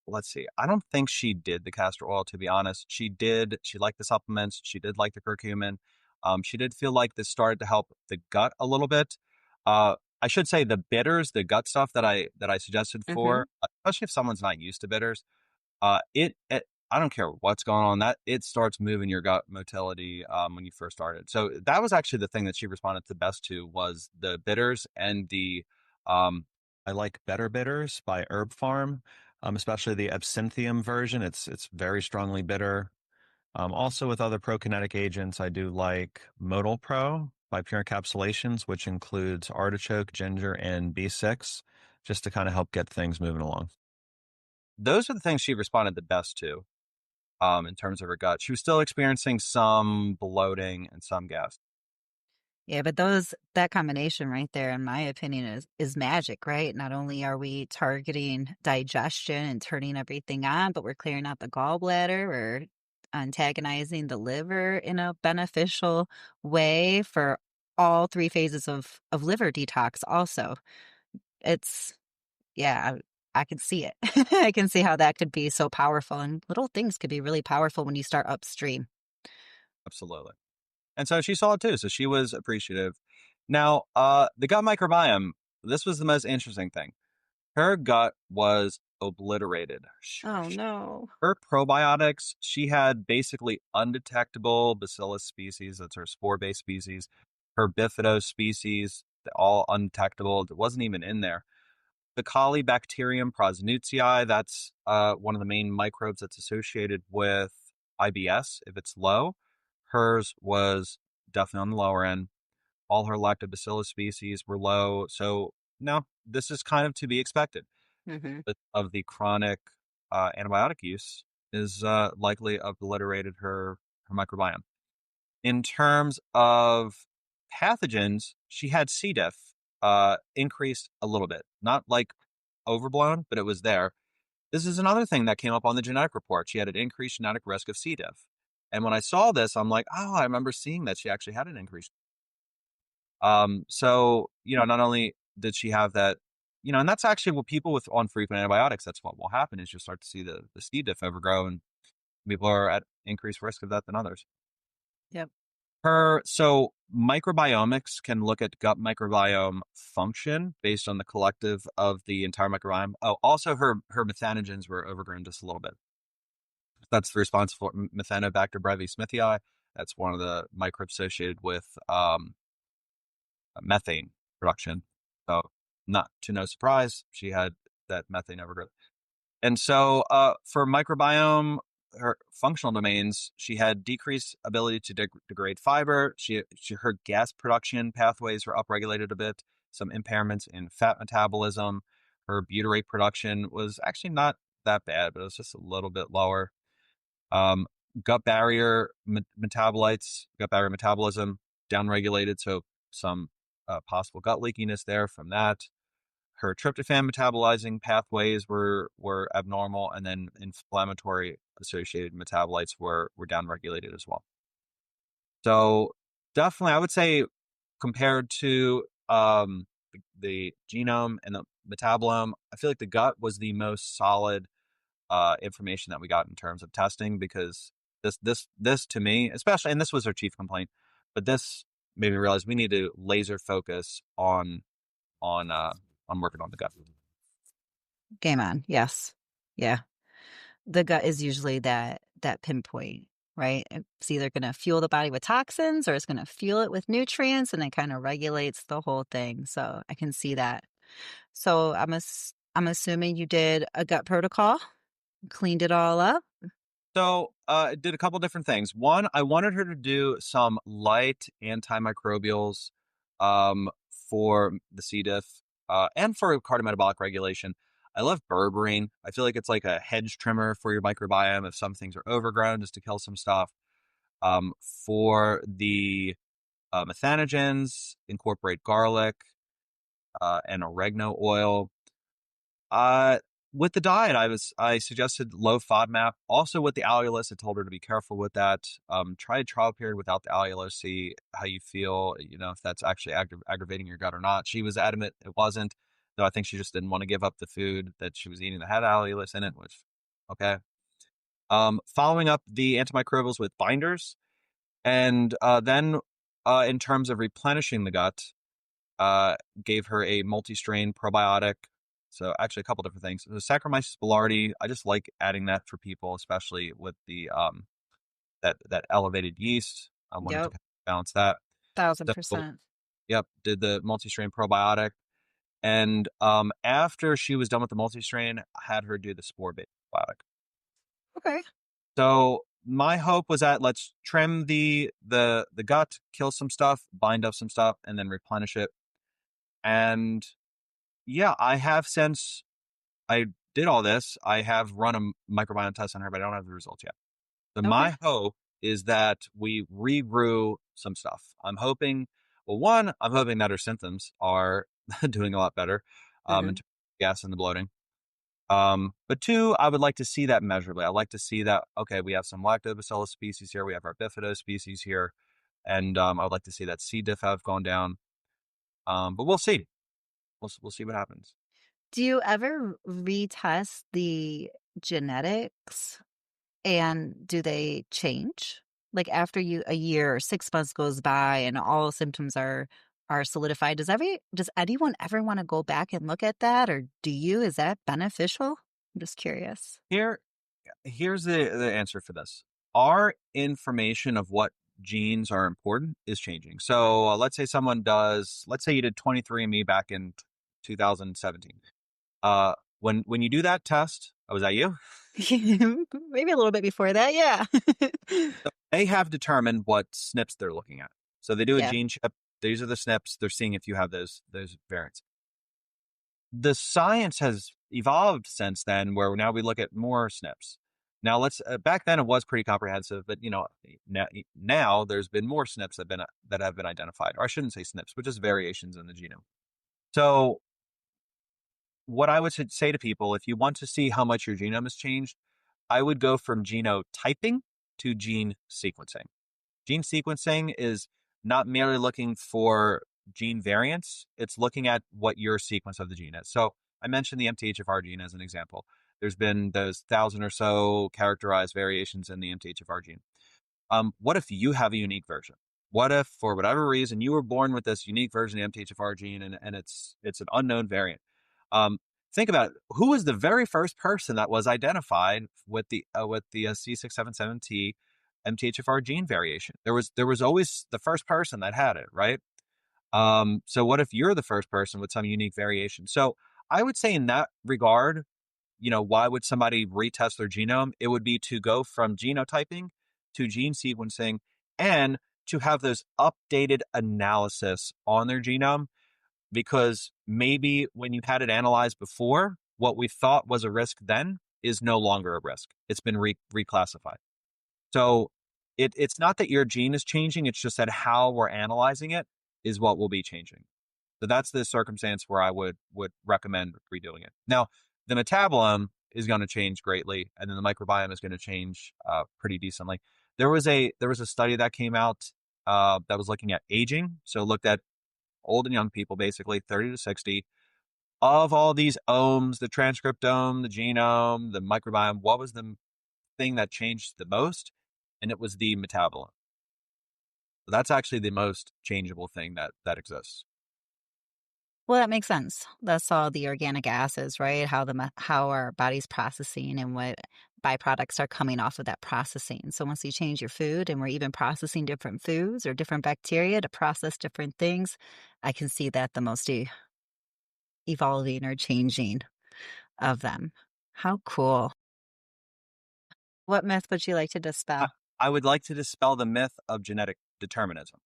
Let's see. I don't think she did the castor oil, to be honest. She did. She liked the supplements. She did like the curcumin. She did feel like this started to help the gut a little bit. I should say the bitters, the gut stuff that I suggested Mm-hmm. for, especially if someone's not used to bitters, it I don't care what's going on, that it starts moving your gut motility when you first started. So that was actually the thing that she responded the best to was the bitters and the I like Better Bitters by Herb Farm, especially the absinthium version. It's very strongly bitter. Also with other prokinetic agents, I do like Modal Pro by Pure Encapsulations, which includes artichoke, ginger, and B6, just to kind of help get things moving along. Those are the things she responded the best to in terms of her gut. She was still experiencing some bloating and some gas. Yeah, but that combination right there, in my opinion, is magic, right? Not only are we targeting digestion and turning everything on, but we're clearing out the gallbladder. We're antagonizing the liver in a beneficial way for all three phases of liver detox also. It's yeah, I can see it. I can see how that could be so powerful, and little things could be really powerful when you start upstream. Absolutely. And so she saw it too. So she was appreciative. Now, the gut microbiome, this was the most interesting thing. Her gut was obliterated. Oh no. Her probiotics, she had basically undetectable bacillus species. That's her spore-based species. Her bifidose species, all undetectable. It wasn't even in there. The Colibacterium prausnitzii, that's one of the main microbes that's associated with IBS if it's low. Hers was definitely on the lower end. All her lactobacillus species were low. So, no, this is kind of to be expected. Hmm. But of the chronic antibiotic use is likely obliterated her microbiome. In terms of pathogens, she had C. diff increased a little bit, not like overblown, but it was there. This is another thing that came up on the genetic report. She had an increased genetic risk of C. diff. And when I saw this, I'm like, oh, I remember seeing that she actually had an increase. So, not only did she have that, and that's actually what people with on frequent antibiotics, that's what will happen is you'll start to see the C. diff overgrow and people are at increased risk of that than others. Yep. So microbiomics can look at gut microbiome function based on the collective of the entire microbiome. Oh, also her methanogens were overgrown just a little bit. That's responsible for Methanobacter brevis-smithii. That's one of the microbes associated with methane production. So not to no surprise, she had that methane overgrowth. And so for microbiome, her functional domains, she had decreased ability to degrade fiber. Her gas production pathways were upregulated a bit, some impairments in fat metabolism. Her butyrate production was actually not that bad, but it was just a little bit lower. Um, gut barrier metabolites, gut barrier metabolism downregulated, so some possible gut leakiness there from that. Her tryptophan metabolizing pathways were abnormal, and then inflammatory associated metabolites were downregulated as well. So definitely, I would say compared to the genome and the metabolome, I feel like the gut was the most solid information that we got in terms of testing because this to me, especially, and this was our chief complaint, but this made me realize we need to laser focus on uh on working on the gut. Game on. Yes. Yeah. The gut is usually that pinpoint, right? It's either going to fuel the body with toxins or it's going to fuel it with nutrients, and it kind of regulates the whole thing. So I can see that. So I'm assuming you did a gut protocol, cleaned it all up. So I did a couple different things. One, I wanted her to do some light antimicrobials for the C. diff and for cardiometabolic regulation. I love berberine. I feel like it's like a hedge trimmer for your microbiome if some things are overgrown, just to kill some stuff. For the methanogens, incorporate garlic and oregano oil. Uh, with the diet, I suggested low FODMAP. Also with the allulose, I told her to be careful with that. Try a trial period without the allulose, see how you feel. If that's actually aggravating your gut or not. She was adamant it wasn't, though I think she just didn't want to give up the food that she was eating that had allulose in it. Which, okay. Following up the antimicrobials with binders, and then in terms of replenishing the gut, uh, gave her a multi-strain probiotic. So actually a couple different things. The Saccharomyces boulardii, I just like adding that for people, especially with the that elevated yeast. I wanted to Yep. kind of balance that. So 1000%. yep, did the multi-strain probiotic. And after she was done with the multi-strain, I had her do the spore-based probiotic. Okay. So my hope was that let's trim the gut, kill some stuff, bind up some stuff, and then replenish it. And yeah, I have since I did all this, I have run a microbiome test on her, but I don't have the results yet. So Okay. my hope is that we regrew some stuff. I'm hoping, well, one, I'm hoping that her symptoms are doing a lot better in terms Hmm. of gas and the bloating. But two, I would like to see that measurably. I like to see that, okay, we have some lactobacillus species here, we have our bifido species here, and I would like to see that C. diff have gone down. But we'll see. We'll see what happens. Do you ever retest the genetics and do they change? Like after a year or 6 months goes by and all symptoms are solidified, does anyone ever want to go back and look at that, or do you? Is that beneficial? I'm just curious. Here, here's the answer for this. Our information of what genes are important is changing. So let's say you did 23andMe back in 2017. When you do that test, was that you? Maybe a little bit before that, yeah. They have determined what SNPs they're looking at. So they do a Yeah. gene chip. These are the SNPs. They're seeing if you have those variants. The science has evolved since then, where now we look at more SNPs. Now let's back then it was pretty comprehensive, but now there's been more SNPs that have been identified, or I shouldn't say SNPs, but just variations in the genome. So what I would say to people, if you want to see how much your genome has changed, I would go from genotyping to gene sequencing. Gene sequencing is not merely looking for gene variants, it's looking at what your sequence of the gene is. So I mentioned the MTHFR gene as an example. There's been those 1,000 or so characterized variations in the MTHFR gene. What if you have a unique version? What if, for whatever reason, you were born with this unique version of the MTHFR gene and it's an unknown variant? Um, think about it. Who was the very first person that was identified with the C677T MTHFR gene variation? There was always the first person that had it, right? So what if you're the first person with some unique variation? So I would say in that regard, why would somebody retest their genome? It would be to go from genotyping to gene sequencing and to have those updated analysis on their genome, because maybe when you had it analyzed before, what we thought was a risk then is no longer a risk. It's been reclassified. So it's not that your gene is changing, it's just that how we're analyzing it is what will be changing. So that's the circumstance where I would recommend redoing it. Now, the metabolome is going to change greatly, and then the microbiome is going to change pretty decently. There was a study that came out that was looking at aging. So it looked at old and young people, basically 30 to 60. Of all these omes, the transcriptome, the genome, the microbiome, what was the thing that changed the most? And it was the metabolome. So that's actually the most changeable thing that exists. Well, that makes sense. That's all the organic acids, right? How our body's processing and what byproducts are coming off of that processing. So once you change your food and we're even processing different foods or different bacteria to process different things, I can see that the most evolving or changing of them. How cool. What myth would you like to I, dispel? I would like to dispel the myth of genetic determinism,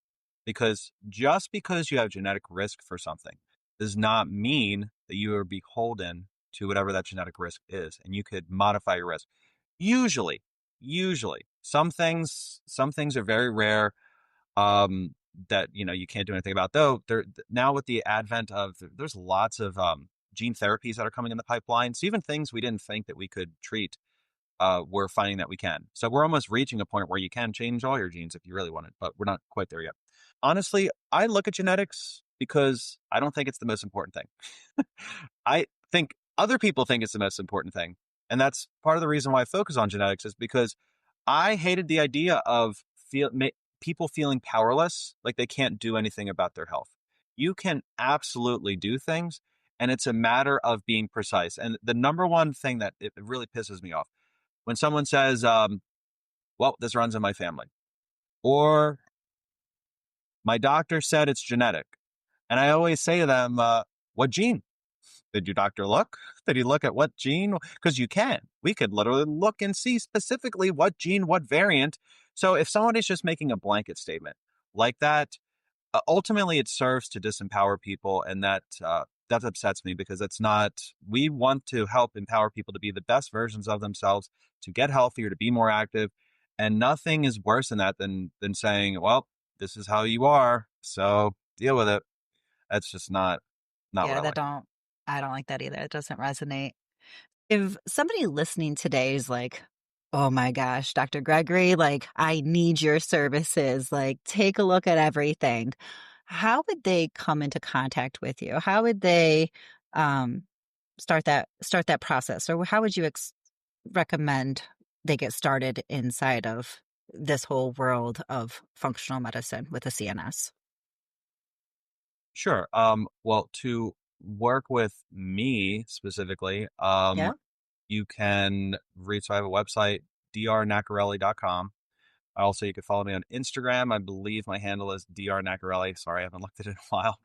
because just because you have genetic risk for something does not mean that you are beholden to whatever that genetic risk is, and you could modify your risk. Usually, usually, some things are very rare, that you can't do anything about. Though now with the advent of there's lots of gene therapies that are coming in the pipeline. So even things we didn't think that we could treat, we're finding that we can. So we're almost reaching a point where you can change all your genes if you really want it, but we're not quite there yet. Honestly, I look at genetics because I don't think it's the most important thing. I think other people think it's the most important thing. And that's part of the reason why I focus on genetics, is because I hated the idea of people feeling powerless, like they can't do anything about their health. You can absolutely do things, and it's a matter of being precise. And the number one thing that it really pisses me off when someone says, well, this runs in my family, or my doctor said it's genetic. And I always say to them, what gene? Did your doctor look? Did he look at what gene? Because you can. We could literally look and see specifically what gene, what variant. So if someone is just making a blanket statement like that, ultimately it serves to disempower people, and that upsets me, because it's not. We want to help empower people to be the best versions of themselves, to get healthier, to be more active, and nothing is worse than that than saying, well, this is how you are, so deal with it. That's just not what Yeah, I like. I don't like that either. It doesn't resonate. If somebody listening today is like, oh my gosh, Dr. Gregory, like, I need your services, like, take a look at everything. How would they come into contact with you? How would they um, start that process? Or how would you recommend they get started inside of this whole world of functional medicine with a CNS? Sure. Well, to work with me specifically, Yeah, you can read. So I have a website, drnacarelli.com. Also, you can follow me on Instagram. I believe my handle is drnacarelli. Sorry, I haven't looked at it in a while.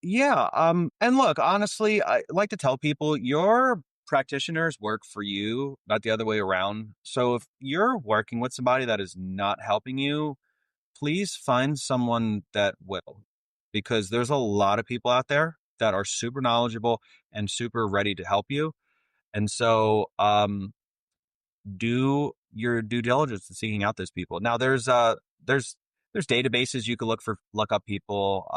Yeah. And look, honestly, I like to tell people your practitioners work for you, not the other way around. So if you're working with somebody that is not helping you, please find someone that will, because there's a lot of people out there that are super knowledgeable and super ready to help you. And so, do your due diligence in seeking out those people. Now, there's there's databases you can look up people.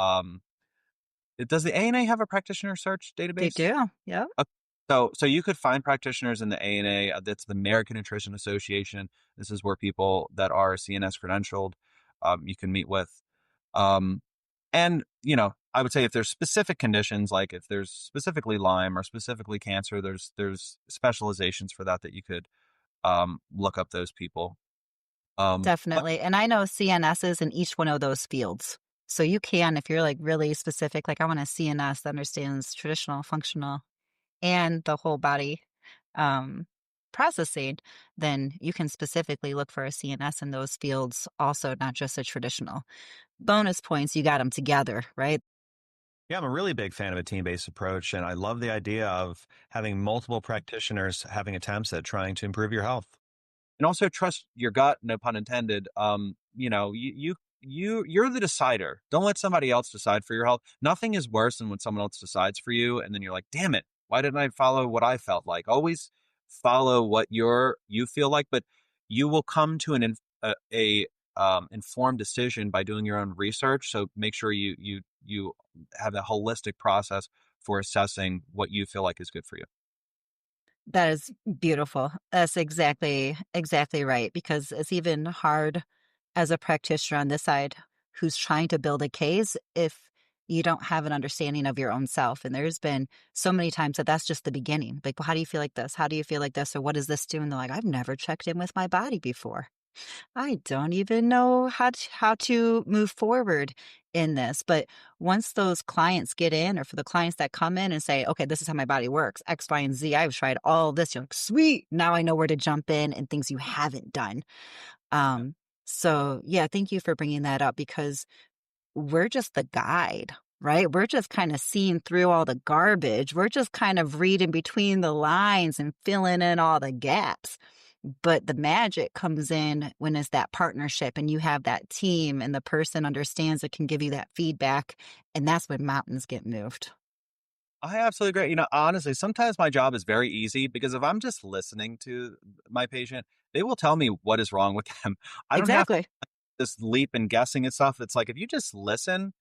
Does the ANA have a practitioner search they database? do. Yeah, Okay. So you could find practitioners in the ANA. That's the American Nutrition Association. This is where people that are CNS credentialed, you can meet with. Um, and I would say if there's specific conditions, like if there's specifically Lyme or specifically cancer, there's specializations for that you could look up those people. But definitely. And I know CNSs in each one of those fields. So you can, if you're like really specific, like I want a CNS that understands traditional, functional, and the whole body um, processing, then you can specifically look for a CNS in those fields also, not just a traditional. Bonus points, you got them together, right? yeah, I'm a really big fan of a team-based approach, and I love the idea of having multiple practitioners having attempts at trying to improve your health. And also trust your gut, no pun intended. You're the decider. Don't let somebody else decide for your health. Nothing is worse than when someone else decides for you and then you're like, damn it, why didn't I follow what I felt like? Always follow what you feel like, but you will come to informed decision by doing your own research. So make sure you have a holistic process for assessing what you feel like is good for you. That is beautiful. That's exactly right. Because it's even hard as a practitioner on this side who's trying to build a case if you don't have an understanding of your own self. And there's been so many times that that's just the beginning. Like, well, how do you feel like this? How do you feel like this? Or what does this do? And they're like, I've never checked in with my body before. I don't even know how to move forward in this. But once those clients get in, or for the clients that come in and say, okay, this is how my body works, X, Y, and Z, I've tried all this. You're like, sweet. Now I know where to jump in and things you haven't done. Um, so yeah, thank you for bringing that up because we're just the guide, right? We're just kind of seeing through all the garbage. We're just kind of reading between the lines and filling in all the gaps. But the magic comes in when it's that partnership and you have that team and the person understands it, can give you that feedback. And that's when mountains get moved. I absolutely agree. Honestly, sometimes my job is very easy because if I'm just listening to my patient, they will tell me what is wrong with them. I don't have Exactly. this leap and guessing and stuff. It's like if you just listen,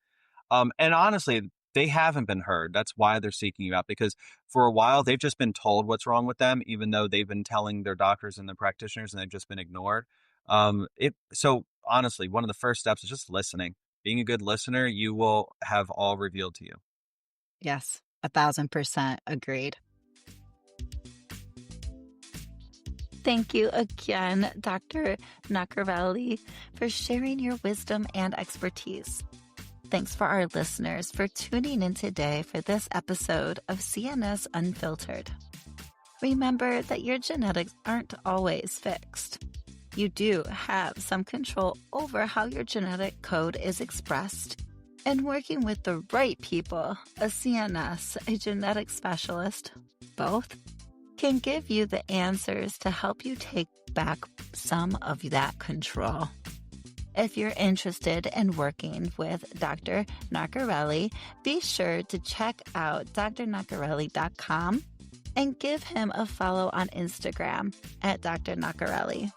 and honestly, they haven't been heard. That's why they're seeking you out because for a while they've just been told what's wrong with them, even though they've been telling their doctors and their practitioners and they've just been ignored. So honestly, one of the first steps is just listening. Being a good listener, you will have all revealed to you. Yes. 1,000% agreed. Thank you again, Dr. Nacarelli, for sharing your wisdom and expertise. Thanks for our listeners for tuning in today for this episode of CNS Unfiltered. Remember that your genetics aren't always fixed. You do have some control over how your genetic code is expressed. And working with the right people, a CNS, a genetic specialist, both, can give you the answers to help you take back some of that control. If you're interested in working with Dr. Nacarelli, be sure to check out drnacarelli.com and give him a follow on Instagram at Dr. Nacarelli.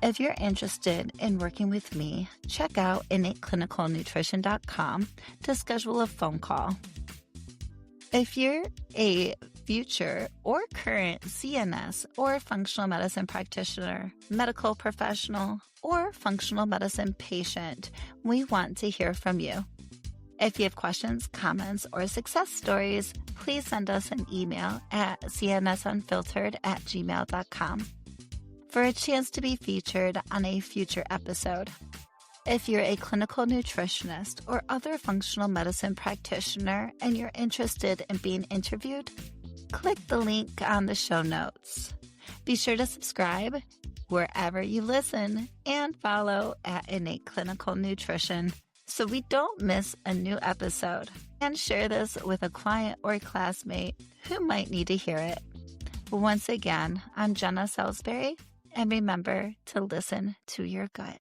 If you're interested in working with me, check out innateclinicalnutrition.com to schedule a phone call. If you're a future or current CNS or functional medicine practitioner, medical professional, or functional medicine patient, we want to hear from you. If you have questions, comments, or success stories, please send us an email at cnsunfiltered@gmail.com for a chance to be featured on a future episode. If you're a clinical nutritionist or other functional medicine practitioner and you're interested in being interviewed, click the link on the show notes. Be sure to subscribe wherever you listen and follow at Innate Clinical Nutrition so we don't miss a new episode, and share this with a client or classmate who might need to hear it. Once again, I'm Jena Salisbury, and remember to listen to your gut.